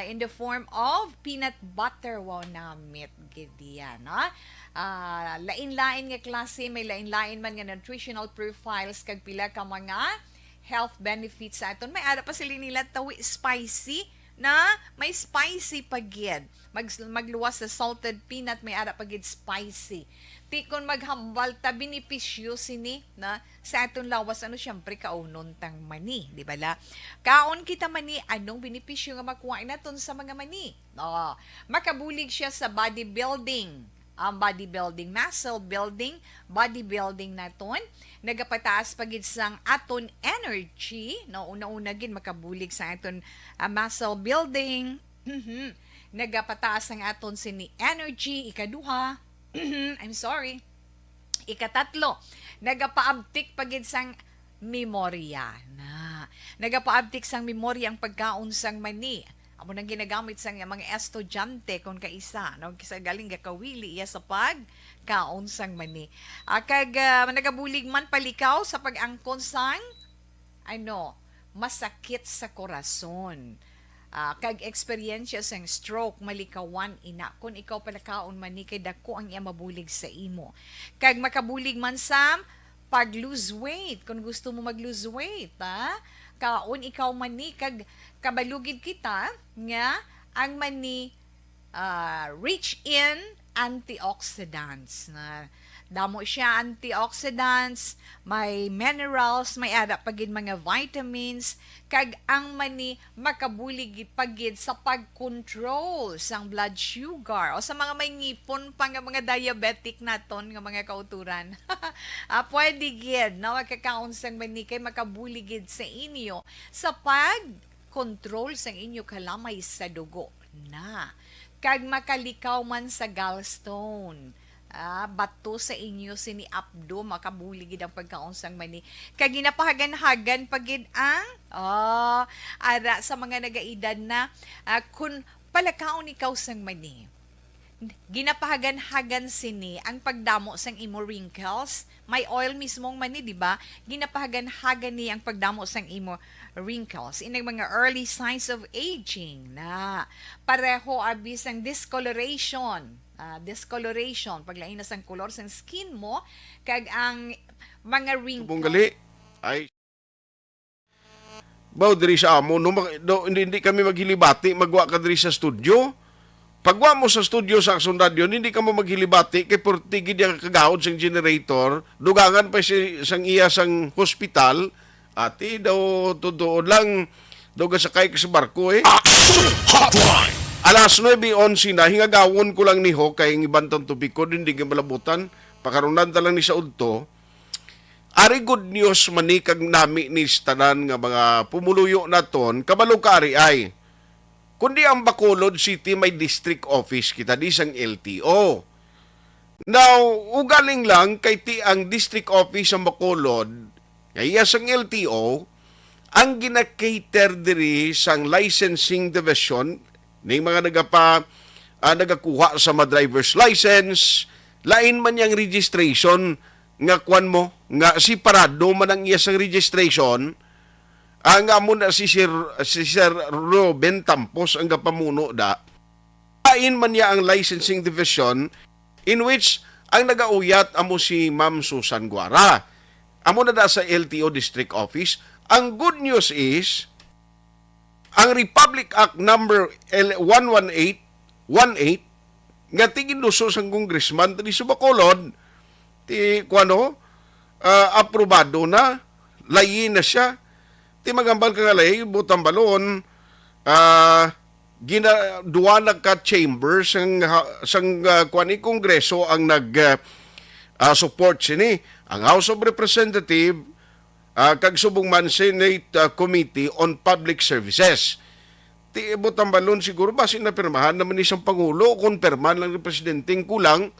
in the form of peanut butter. Wow, namit gidiya, no? Lain-lain nga klase, may lain-lain man nga nutritional profiles kag pila ka mga health benefits sa aton. May ara pa sila nila tawi spicy na may spicy pagid. Magluwas sa salted peanut, may ara pagid spicy. Tikon maghambal ta benepisyo sini na sa aton lawas syempre kaunon tang mani, di ba la? Kaon kita mani anong benepisyo nga makuha naton sa mga mani? Makabulig siya sa bodybuilding. Ang bodybuilding, muscle building, bodybuilding naton nagapataas pagid sang aton energy, no una-una gid makabulig sa aton muscle building. Nagapataas ang aton sini energy ikaduha. Ikatatlo, nagapaabtik pagid sang memorya na. Nagapaabtik sang memorya ang pagkaon sang mani. Amo nang ginagamit sang mga estudyante kung kaisa, no? Kisa galing gakawili iya sa pagkaon sang mani. Nagabulig man palikaw sa pag-angkon sang masakit sa korason. Kag experience sang stroke malikawan ina kung ikaw palakaon man ni kay dako ang iya mabulig sa imo kag makabulig man sa pag-lose weight kung gusto mo mag-lose weight kaon ikaw man ni kag kabalugid kita nga ang mani rich in antioxidants na damo siya antioxidants, may minerals, may ada pagid mga vitamins, kag ang mani makabulig pagid sa pag-control sang blood sugar o sa mga may ngipon pa nga mga diabetic naton nga mga kauturan. Pwede gid na makakaon sang mani kay makabulig sa inyo sa pag-control sang inyo kalamay sa dugo na kag makalikaw man sa gallstone. Bato sa inyo sini abdo makabuligid ang pagkaon sang mani kag ginapahagan-hagan pagid ang ara sa mga nagaedad na kun palakaon ikaw sang mani ginapahagan-hagan sini ang pagdamo sang imo wrinkles may oil mismong mani di ba ginapahagan-hagan ni ang pagdamo sang imo wrinkles inang mga early signs of aging na pareho abis ang discoloration discoloration, paglain na sang color sang skin mo, kag ang mga wrinkles. Bunggali ay baw diri sa amo hindi kami maghilibati magwa ka diri sa studio. Pagwa mo sa studio sa Action Radio, hindi ka mo maghilibati kay portigid yang kagahod sang generator, dugangan pa sang iya sang hospital, ati daw tutuod lang daw sakay ka sa barko Action Hotline. Alas 9:11 na hingagawon ko lang ni Ho kay ibantang tubig ko hindi ka malabutan, pakarunan ta lang ni sa udto. Ari good news manikag nami ni tanan nga mga pumuluyo naton kabalo ka ari ay. Kundi ang Bacolod City may district office kita di sang LTO. Now, ugaling lang kay ti ang district office sa Bacolod, kaya sang LTO, ang ginakater diri sang licensing division ni mga nagakuha sa mga driver's license, lain man yang registration nga kwan mo, nga si parado man ang iya sang registration. Ang amo na si Sir Ruben Tampos ang kapamuno da. Lain man niya ang licensing division in which ang nagauyat amo si Ma'am Susan Guara. Amo na da sa LTO District Office. Ang good news is ang Republic Act number 118 nga tiginuso sang congressman di sa Bacolod ti kuano aprobado na, layin na siya. Ti magambal ka nga lay, butang balon, duwa ka chamber sang kuani kongreso ang support sini. Ang House of Representative kag subong man Senate Committee on Public Services. Ti butang balon siguro basin na pirmahan naman isang pangulo, konperman lang ni presidenteng kulang.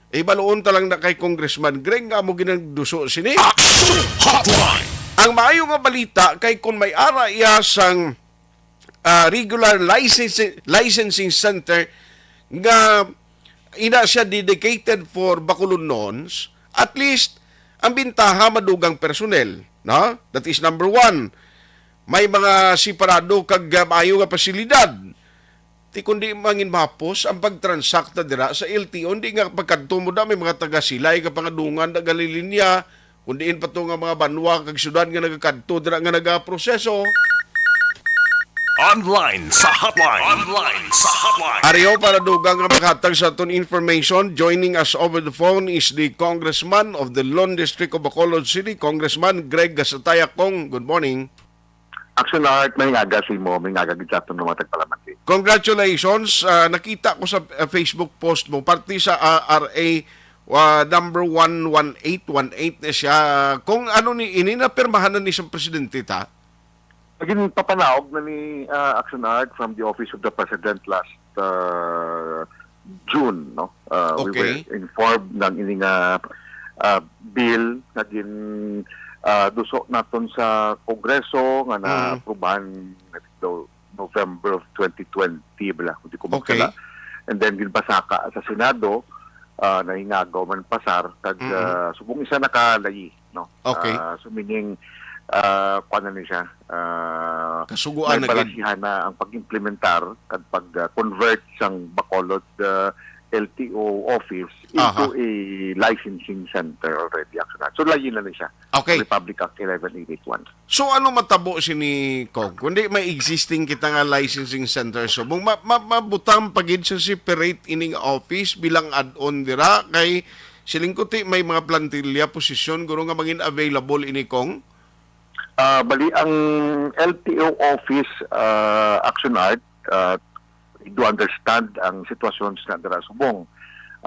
Baloon talang na kay Congressman Greg nga mo ginagduso sini. Action Hotline. Ang maayo nga balita kay kung may ara iya sang regular licensing center nga ina siya dedicated for Bacolod Nons, at least ang bintaha madugang personnel, no? That is number 1. May mga siparado kag maayo nga pasilidad. Ti kundi mangin mapos ang pagtransakta dira sa LTO, hindi nga pagkadto mo da may mga taga-silay ka pangadungan da galilinya, kundiin pa to nga mga banwa kag syudad nga nagakadto dira nga nagaproseso. Online sa hotline. Ariyo para dugang nga maghatag sa aton information. Joining us over the phone is the Congressman of the Lone District of Bacolod City, Congressman Greg Gasataya Kong. Good morning. Action Art, may ngaga si mo, may ngaga gitsato ng mga tagpalamanti. Congratulations. Nakita ko sa Facebook post mo, parte sa RA number 11818 na siya. Kung ano ni ininapirmahan na ni sa presidente ta? Again, papanaog na ni Action Art from the Office of the President last June. No? Okay. We were informed ng ining bill na duso naton sa Kongreso nga na-aprobahan November of 2020 bala, kung di ko magkala. And then ginpasaka sa Senado, nahingagaw man pasar kag subong isa nakalayi, no. So meaning kuan na siya kasuguan na balasihan na ang pag-implementar kag pag-convert sang Bacolod LTO office into a licensing center already. So layin na siya. Okay. Republic Act 11881. So ano matabo si ni Kong? Kundi may existing kita nga licensing center, so mabutang pagid sa separate ining office bilang add-on dira kay silingkuti may mga plantilya posisyon guro nga maging available ini Kong. Bali ang LTO office Action Art do understand ang sitwasyon sa dira subong.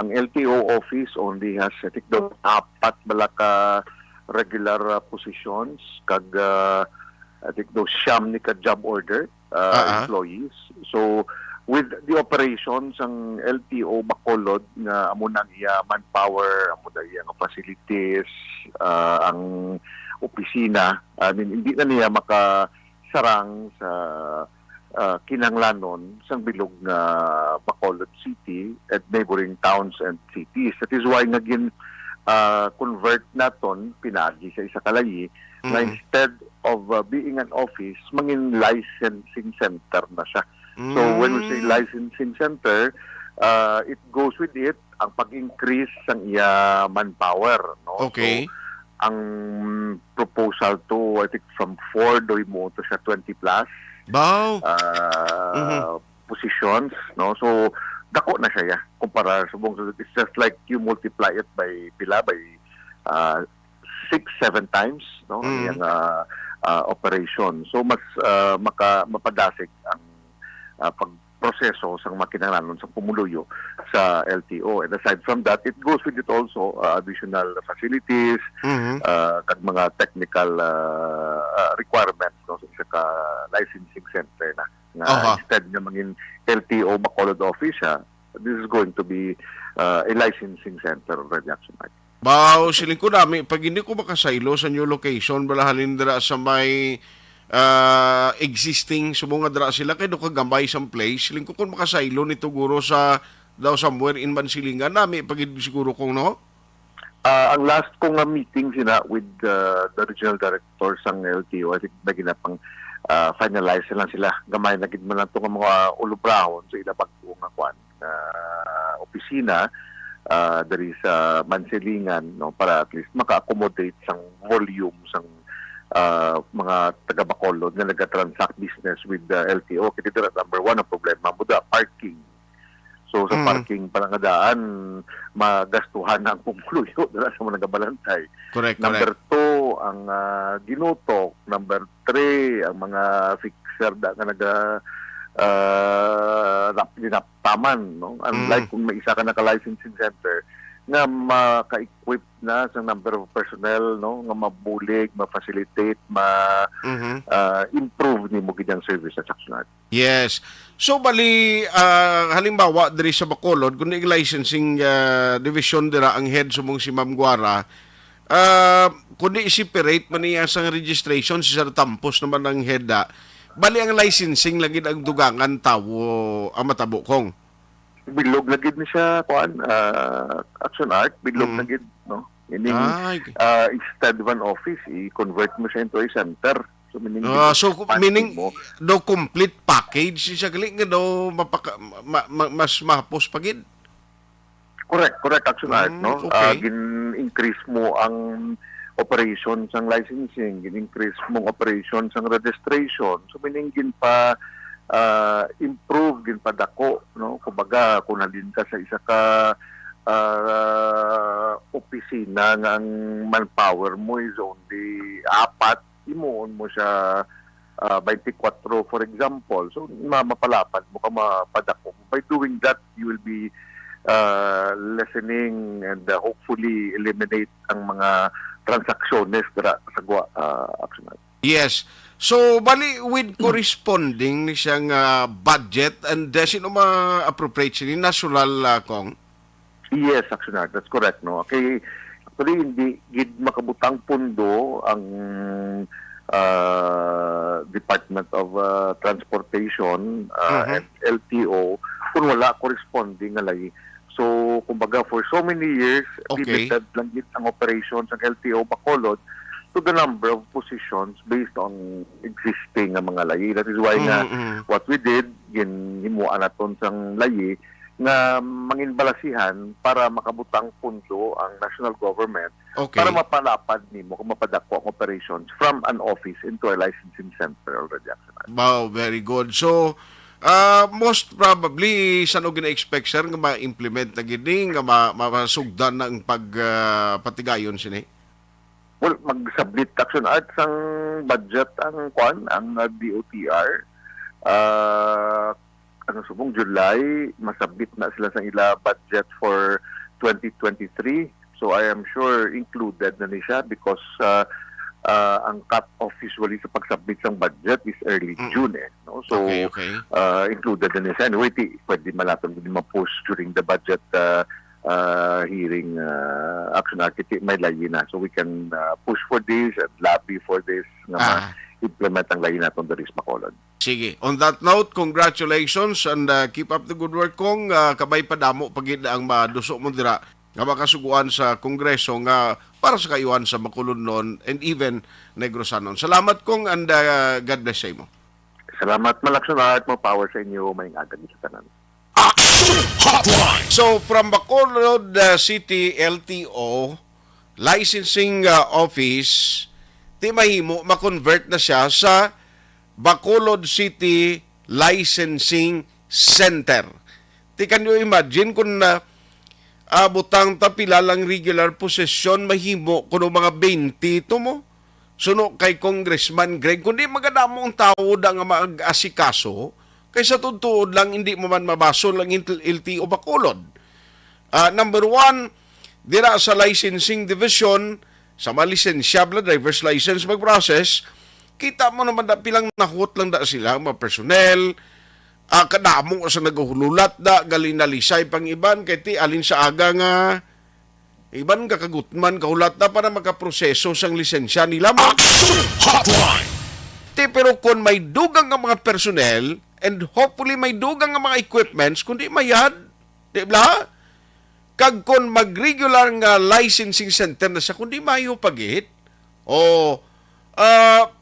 Ang LTO office only has I think 4 balaka regular positions kag I think those siyam ni ka job order employees. So with the operations ang LTO Bacolod nga amo nang iya manpower, amo na iya nga facilities, ang opisina, hindi na niya makasarang sa kinanglanon sang bilog nga Bacolod City at neighboring towns and cities. That is why naging convert naton pinagi sa isa kalayi na instead of being an office, mangin licensing center na siya. So when we say licensing center, it goes with it ang pag-increase sang iya manpower, no? Okay. So, ang proposal to, I think from 4 do mo to siya 20 plus Wow. positions, no? So dako na siya kumpara sa buong sulod. It's just like you multiply it by 6-7 times, no? Ang operation. So mas mapadasig ang pagproseso sa makinahanglan sa pumuluyo sa LTO. And aside from that, it goes with it also additional facilities, kag mga technical requirements, no, sa licensing center na instead na maging LTO Bacolod office siya, this is going to be a licensing center already, Action Mike. Bao, siling ko nami, pag hindi ko makasaylo sa new location, balahalin dira sa may existing, sumunga dira sila, kaya doon kagambay sa place, siling ko kung makasaylo nito guro sa, daw somewhere in Mansilingan, nami, pag siguro kong no? Ang last kong meeting sina with the regional director sang LTO, I think naginapang finalize lang sila. Gamay na gid man lang itong mga ulubrahon sa ila pagtuong opisina there is Mansilingan, no, para at least maka-accommodate sang volume sang mga taga Bacolod na nag-transact business with the LTO. Kaya number 1 ang problema mo parking. So sa parking palangadaan, magastuhan ang pumuluyo dala sa mga nagabalantay. Correct, Number 2, ang ginutok. Number 3, ang mga fixer na dinaptaman, no? Unlike kung may isa ka naka-licensing center na maka-equip na sa number of personnel, no, nga mabulig, ma-facilitate, improve ni mo gidang service sa Saxonart. Yes. So bali halimbawa diri sa Bacolod kun licensing division dira ang head sumong si Ma'am Guara, kundi separate man niya sang registration si Sir Tampos naman ang head bali ang licensing lagi ang dugangan tawo ang matabo kong. Bilog lagi ni siya kuan Action Art, bilog lagi, no? Meaning instead of an office, i-convert mo siya into a center. So meaning do complete package siya gali nga do mas mahapos pagid. Correct Action Art, no? Okay. Gin-increase mo ang operations ang licensing, gin-increase mong operations ang registration. So meaning gin pa improve gin pa dako, no? Kumbaga kung nalin ka sa isa ka opisina nga ang manpower mo is only 4, imuon mo siya 24 for example. So mapalapad mo ka mapadako. By doing that, you will be lessening and hopefully eliminate ang mga transacciones sa Action Art. Yes. So bali with corresponding ni siyang budget and sino ma-appropriate siya ni national kong? Yes, Action Art. That's correct, no? Okay, actually hindi gid makabutang pundo ang Department of Transportation and LTO kung wala corresponding nga lagi. So kumbaga for so many years limited lang gid ang operations ng LTO Bacolod to the number of positions based on existing mga layi. That is why what we did, himuan naton sang layi na manginbalasihan para makabutang pundo ang national government para mapalapad nimo kung mapadako ang operations from an office into a licensing center already. Wow, very good. So, most probably, saan o gina-expect, sir, nga ma-implement na gini, nga masugdan na ang pagpatigayon sini? Well, mag-submit Action Art sang budget ang DOTR. Subong July, masabit na sila sang ila budget for 2023. So I am sure included na ni siya because ang cut-off usually sa pag-submit sang budget is early June. No? So included na ni siya. Anyway, pwede malaton din ma-post during the budget hearing Action Art. May layi na. So we can push for this and lobby for this na implement ang layi natin the Riz Bacolod. Sige. On that note, congratulations and keep up the good work kong kabay padamo pagid ang maduso mo dira nga makasuguan sa Kongreso nga para sa kayuhan sa Bacolod noon and even Negros Anon. Salamat kong and God bless sa imo. Salamat Action Art, mo power sa inyo, may agad sa tanan. Action Hot Hotline. So, from Bacolod City LTO, licensing office, di mahimo, makonvert na siya sa Bacolod City Licensing Center. Di can you imagine kung butang tapila lang regular possession, mahimo kuno mga 20 to mo. Suno kay Congressman Greg, kundi magadamo ang tao da nga mag-asikaso, kaysa tutuod lang hindi mo man mabaso lang LTO Bacolod. Number 1, dira sa licensing division, sa malisensyable driver's license mag-process, kita mo naman da pilang nahut lang da sila, mga personnel, kadamo sa nagahululat da, galing nalisay pang iban, kay ti alin sa aga nga, iban kakagutman, kahulat da para makaproseso sang lisensya nila. Hotline. Ti pero kung may dugang nga mga personnel, and hopefully may dugang nga mga equipments, kundi mayad, di ba? Kag kung mag-regular nga licensing center na sa kundi mayo pagit, o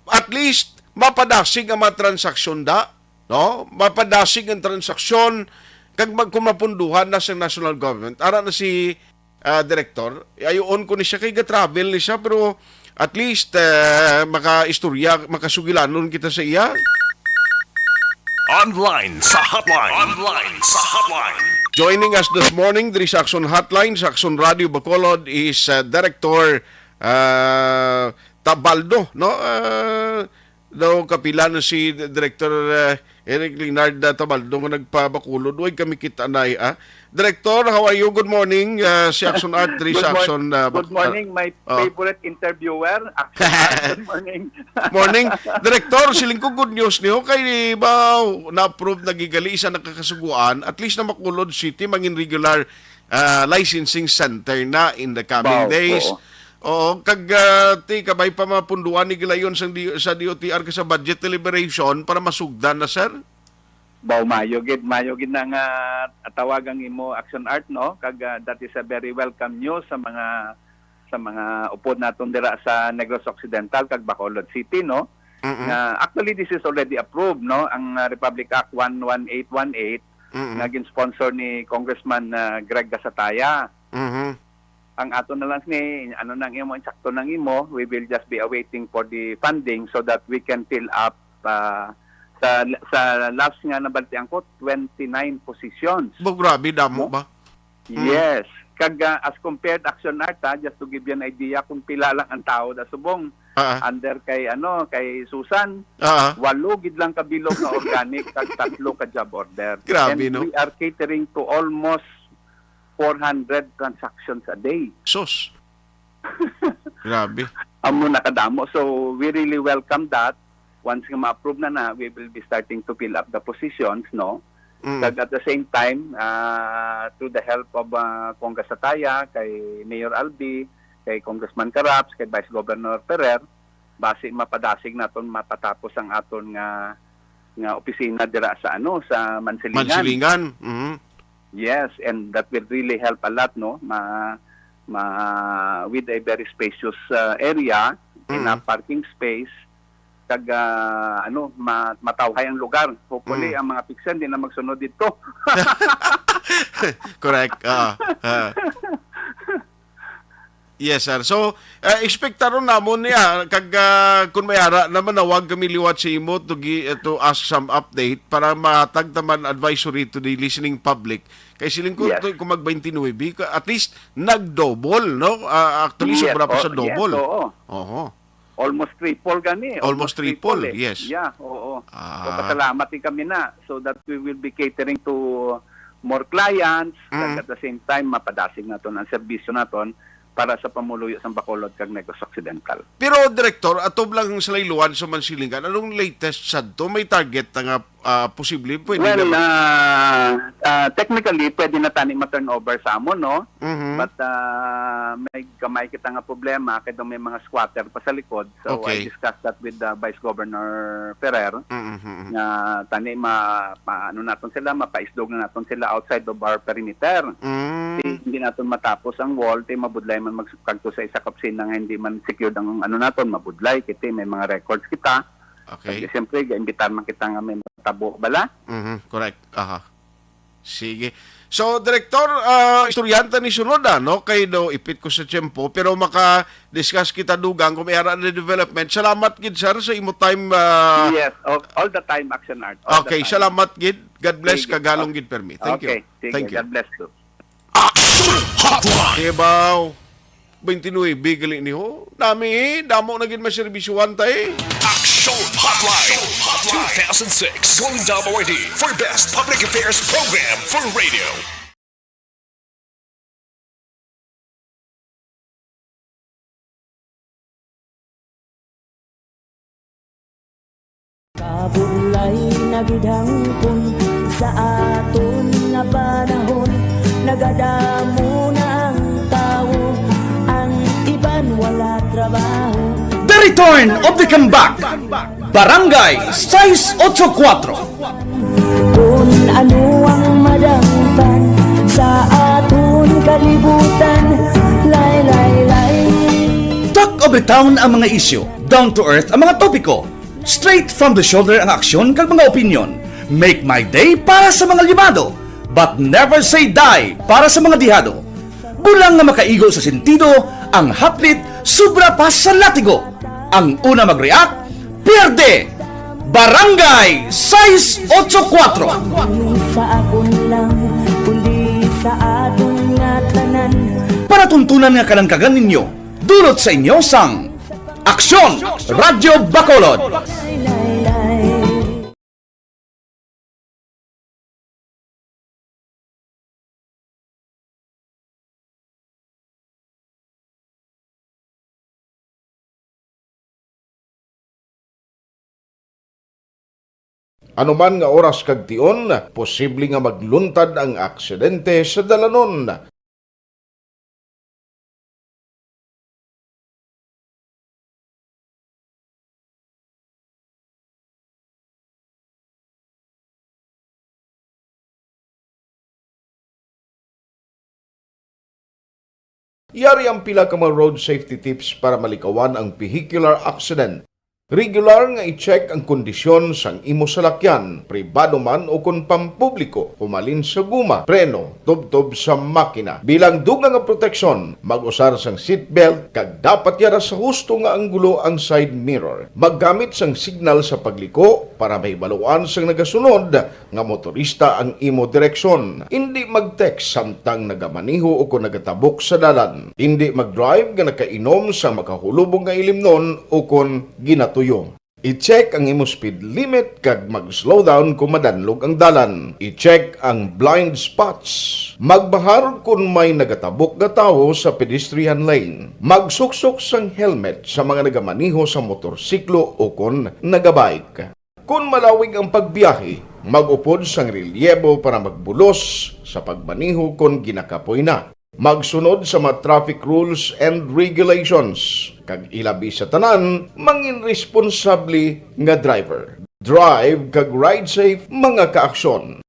at least mapadasig ang mga transaksyon da, no? Mapadasig ang transaksyon kag magkumapunduhan na sa national government. Ara na si director, ayon ko ni siya kay ga-travel ni siya, pero at least maka-istorya, makasugilanon kita sa iya. Online sa hotline. Online sa hotline. Joining us this morning, there is Action Hotline, sa Action Radio Bacolod is Director Tabaldo, no? Daw kapila na si Director Eric Leonard Tabaldo nga nagpabakulod. Uy, kami kita na Director, how are you? Good morning. Si Action Art, there is Action. Good morning, my favorite interviewer. Action Art, good morning. Morning. Director, siling ko good news niyo. Kay ba na-approve na gigali isa nakakasuguan, at least na Bacolod City, mangin regular licensing center na in the coming days. Oo, kag ti kabay pa mapunduan ni gilayon sa DOTR ka sa budget deliberation para masugdan na, sir. Mayo gid na nga tawagang imo Action Art, no? Kag that is a very welcome news sa mga upod naton dira sa Negros Occidental kag Bacolod City, no? Actually this is already approved, no? Ang Republic Act 11818 nga gin-sponsor ni Congressman Greg Gasataya. Ang ato na lang ni nang imo insakto nang imo, we will just be awaiting for the funding so that we can fill up sa last nga nabaltian ko 29 positions. Grabe damo ba? Yes. Kag as compared Action Art, just to give you an idea kung pila lang ang tao da subong under kay Susan, 8 gid lang kabilog na organic kag 3 ka job order. Grabe, and no? we are catering to almost 400 transactions a day. Sus. Grabe. Amo nakadamo. So we really welcome that. Once nga ma-approve na, we will be starting to fill up the positions, no? But at the same time, through the help of Congress Ataya, kay Mayor Albi, kay Congressman Caraps, kay Vice Governor Ferrer, base mapadasig naton mapatapos ang aton nga opisina dira sa sa Mansilingan. Mansilingan. Yes, and that will really help a lot, no? With a very spacious area, enough parking space, kag matawhay ang lugar. Hopefully ang mga piksen din na magsunod dito. Correct. Yes, sir. So, expectaron namon niya kag kung mayara naman nawag kami liwat si imo to ask some update para matag taman advisory to the listening public. Kay siling ko kung mag 29 at least nag-double, no? Actually sobra pa sa double. Yes, oo. Oho. Almost triple gani. Almost triple, yes. Yeah, oo. So pasalamat kami na so that we will be catering to more clients and at the same time mapadasig naton ang serbisyo naton para sa pamuluyo sa Bacolod kag Negros Occidental. Pero Director, atob lang sa layluan sa Mansilingan, anong latest sadto? May target nga posible pwede technically pwede na tani ma-turnover sa amon, no? But may gamay kita nga problema kay may mga squatter pa sa likod. So I discussed that with Vice Governor Ferrer. Na tani naton sila, mapaisdog na naton sila outside of our perimeter. Hindi naton matapos ang wall, mabudlay man magsukagto sa isa kapsin nga hindi man secured ang naton, mabudlay kiti may mga records kita. Okay. Kasi siyempre, gaimbitar man kita nga may matabo bala. Correct. Aha. Sige. So, Director, istoryanta ni sunod no? Kay do ipit ko sa tiyempo, pero maka-discuss kita dugang kung may haraan na development. Salamat, Gid, sir, sa imo time. Yes, all the time, Action Art. Okay, salamat, Gid. God bless, Sige. kagalong, Gid, permi. Thank Okay, you. sige, Thank you. God bless too. Action Hotline. Ibaw, 29, bigali ni ho. Dami, damo na gid maserbisyuhan tayo. Action Hotline. 2006 Golden Dome Awardee for Best Public Affairs Program for Radio. Kabulay nagidangkon sa aton nga panahon, nagadamo na ang tao, ang iban wala trabaho. The Return of the Comeback. Barangay 684. Kung ano ang madangtan sa aton kalibutan, lay lay lay. Talk of the town ang mga isyu, down to earth ang mga topiko, straight from the shoulder ang aksyon kag mga opinion. Make my day para sa mga limado, but never say die para sa mga dihado. Bulang nga makaigo sa sentido, ang haplit sobra pa sa latigo. Ang una mag-react, pierde! Barangay 684. Sa akon lang, kundi sa aton nga tanan. Para tuntunan nga kalangkagan ninyo, dulot sa inyo sang Aksyon Radyo Bacolod. Anuman nga oras kag tion, posible nga magluntad ang aksidente sa dalanon. Yari ang pila ka mga road safety tips para malikawan ang vehicular accident. Regular nga i-check ang kondisyon sang imo salakyan, pribado man o kung pampubliko, humalin sa guma, preno, tubtob sa makina. Bilang dugang nga proteksyon, mag-usar sang seatbelt, kag dapat yara sa husto nga anggulo ang side mirror. Maggamit sang signal sa pagliko para may baluan sang nagasunod nga motorista ang imo direksyon. Hindi mag-text samtang nagamaniho o kung nagatabok sa dalan. Hindi mag-drive nga nakainom sa makahulubong nga ilimnon o kung ginatuyo. I-check ang imo speed limit kag mag-slow down kung madanlog ang dalan. I-check ang blind spots. Magbahar kung may nagatabok nga tawo sa pedestrian lane. Magsuksok sang helmet sa mga nagamaniho sa motorsiklo o kung nagabike. Kung malawig ang pagbiyahe, mag-upod sang relyebo para magbulos sa pagmaniho kung ginakapoy na. Magsunod sa mga traffic rules and regulations. Kag ilabi sa tanan, mangin responsable nga driver. Drive kag ride safe mga kaaksyon.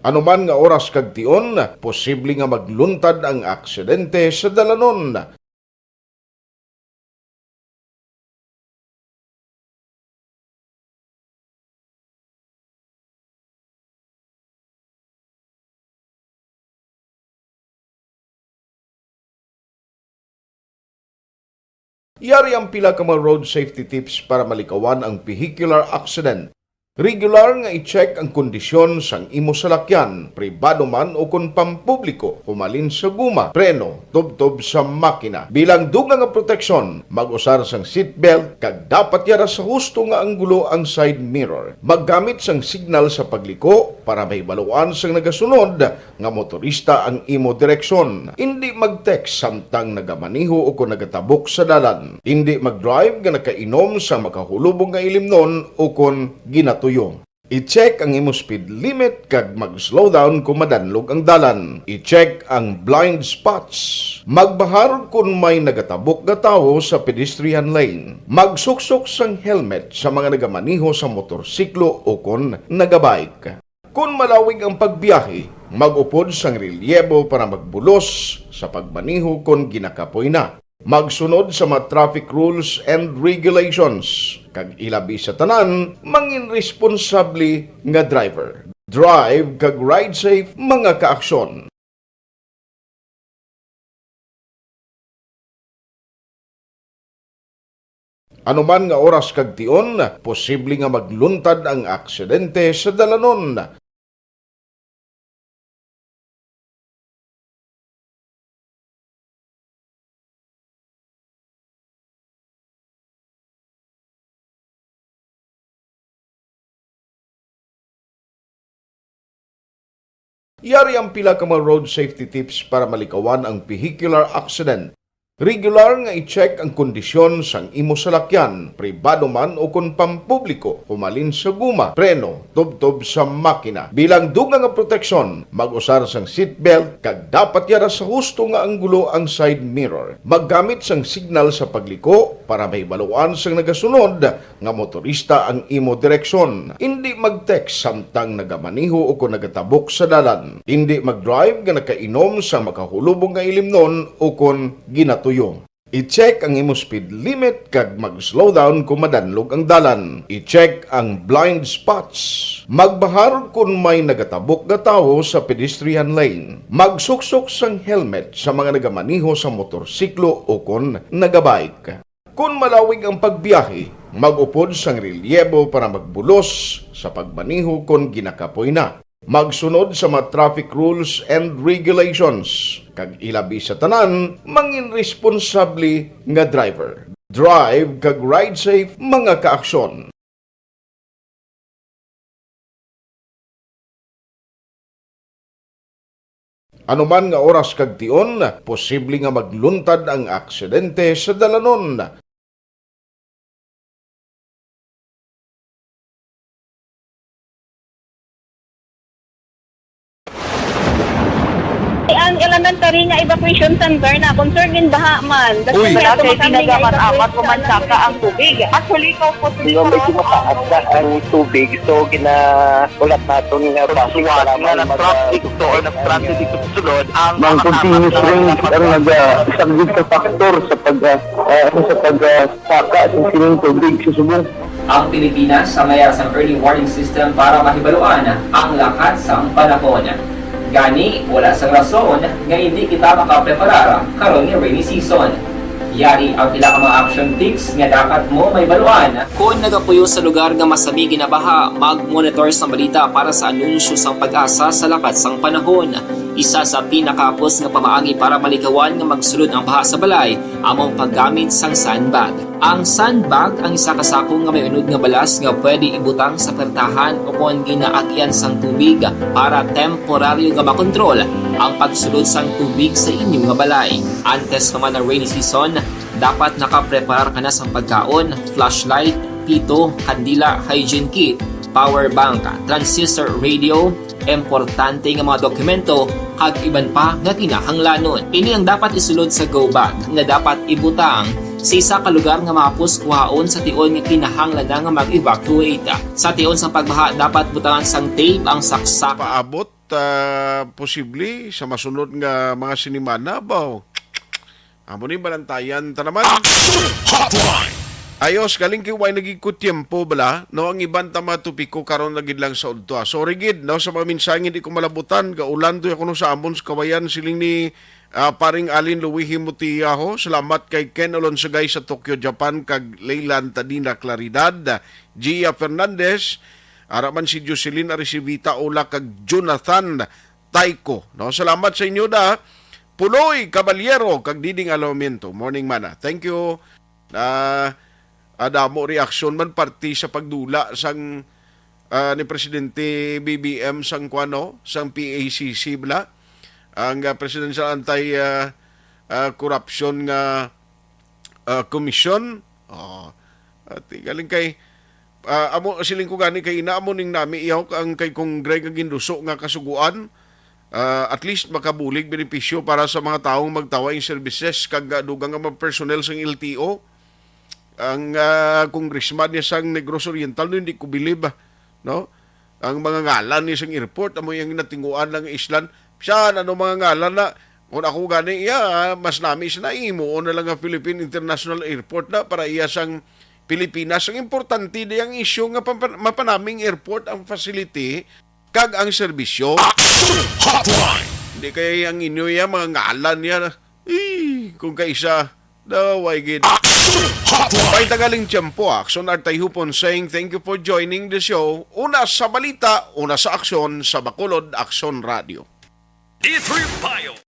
Anuman nga oras kag tion, posible nga magluntad ang aksidente sa dalanon. Yari ang pila ka mga road safety tips para malikawan ang vehicular accident. Regular nga i-check ang kondisyon sang imo salakyan, pribado man o kung pampubliko, humalin sa guma, preno, tubtob sa makina. Bilang dugang nga proteksyon, mag-usar sang seatbelt, kag dapat yara sa husto nga anggulo ang side mirror. Maggamit sang signal sa pagliko para may baluan sang nagasunod nga motorista ang imo direksyon. Hindi mag-text samtang nagamaniho o kung nagatabok sa dalan. Hindi mag-drive nga nakainom sa makahulubong nga ilimnon o kung ginatuyo. I-check ang imo speed limit kag mag-slow down kung madanlog ang dalan. I-check ang blind spots. Magbahar kung may nagatabok nga tawo sa pedestrian lane. Magsuksok sang helmet sa mga nagamaniho sa motorsiklo o kung nagabike. Kung malawig ang pagbiyahe, mag-upod sang relyebo para magbulos sa pagmaniho kung ginakapoy na. Magsunod sa mga traffic rules and regulations. Kag ilabi sa tanan, mangin responsable nga driver. Drive kag ride safe mga kaaksyon. Anuman nga oras kag tion, posible nga magluntad ang aksidente sa dalanon. Yari ang pila ka mga road safety tips para malikawan ang vehicular accident. Regular nga i-check ang kondisyon sang imo salakyan, pribado man o kung pampubliko, humalin sa guma, preno, tubtob sa makina. Bilang dugang nga proteksyon, mag-usar sang seatbelt, kag dapat yara sa husto nga anggulo ang side mirror. Maggamit sang signal sa pagliko para may baluan sang nagasunod nga motorista ang imo direksyon. Hindi mag-text samtang nagamaniho o kung nagatabok sa dalan. Hindi mag-drive nga nakainom sa makahulubong nga ilimnon o kung ginatuyo. I-check ang imo speed limit kag mag-slow down kung madanlog ang dalan. I-check ang blind spots. Magbahar kung may nagatabok nga tawo sa pedestrian lane. Magsuksok sang helmet sa mga nagamaniho sa motorsiklo o kung nagabike. Kung malawig ang pagbiyahe, mag-upod sang relyebo para magbulos sa pagmaniho kung ginakapoy na. Magsunod sa mga traffic rules and regulations. Kag ilabi sa tanan, mangin responsable nga driver. Drive kag ride safe mga kaaksyon. Anuman nga oras kag tion, posible nga magluntad ang aksidente sa dalanon. Ang elementary nga evacuation center na concern din baha man. Uy, kasi pinagama't-amat kumansaka ang tubig. Actually, po Yung medyo mataas na ang tubig, so ginaulat natin nga pasiwala nga nag-traffic to or nag-transit dito sa sulod ang continuous rain ang nag-subject sa factor sa pagsaka sa sining tubig sa subong. Ang Pilipinas sa mayas ang early warning system para mahibaluan ang lakat sa panahon. Gani, wala sa rason nga hindi kita makapreparar karon nga rainy season. Yari ang pila ka mga action tips nga dapat mo may baluan. Kung nagapuyo sa lugar nga masabi ginabaha, mag-monitor sa balita para sa anunsyo sang pag-asa sa lakat sang panahon. Isa sa pinakapos nga pamaagi para malikawan nga magsulod ang baha sa balay, among paggamit sang sandbag. Ang sandbag ang isa kasakong nga may unod nga balas nga pwede ibutang sa pertahan o kung ginaagyan sang tubig para temporaryo nga makontrol ang pagsulod sang tubig sa inyong nga balay. Antes naman ng rainy season, dapat nakapreparar ka na sa pagkaon, flashlight, pito, kandila, hygiene kit, power bank, transistor radio, importante nga mga dokumento, kag iban pa nga kinahanglanon. Ini ang dapat isulod sa go bag nga dapat ibutang sa isa ka lugar nga mapus kuhaon sa tion nga kinahanglan nga mag-evacuate. Sa tion sa pagbaha, dapat butangan sang tape ang saksak. Paabot, posible sa masunod nga mga sinimana ba? Amo ni balantayan ta naman. Hotline. Ayos, galing kiway nagikot tiempo bala, no, ang ibang tama tupiko karon lagid lang sa udto. So rigid, no, sa mga minsang hindi ko malabutan, gaulan to ako no sa amon sa kawayan siling ni paring Alin Louis Himutiaho. Salamat kay Ken Alonso guys sa Tokyo, Japan, kag Leyland Tadina Claridad, Gia Fernandez, araman si Jocelyn Arisivita Ola, kag Jonathan Taiko. No, salamat sa inyo da. Puloy Caballero, kag Diding Alomento. Morning mana. Thank you. Adamo reaksyon man parti sa pagdula sang ni Presidente BBM sang kuano sang PACC bla ang Presidential Anti Corruption nga Commission at galing kay amo siling ko gani kay inaamo ning nami iyaw ang kay Kongre nga ginduso nga kasuguan at least makabulig benepisyo para sa mga taong magtawa in services kag dugang nga personnel sang LTO. Ang congressman niya sang Negros Oriental no, hindi ko believe no, ang mga ngalan niya sang airport amo yung natinguan lang islan siya ano mga ngalan na Kung ako gani iya, mas nami siya na imo o na lang ang Philippine International Airport na para iya sang Pilipinas. Ang importante di ang issue nga mapanaming airport ang facility kag ang serbisyo. Hotline. Hindi kaya ang inyo ya, mga ngalan ya. Kung kaisa, daway gid. Pay tagaling tiyempo, Aksyon Artayhupon saying thank you for joining the show. Una sa balita, una sa aksyon, sa Bacolod Aksyon Radio. E3 Bio.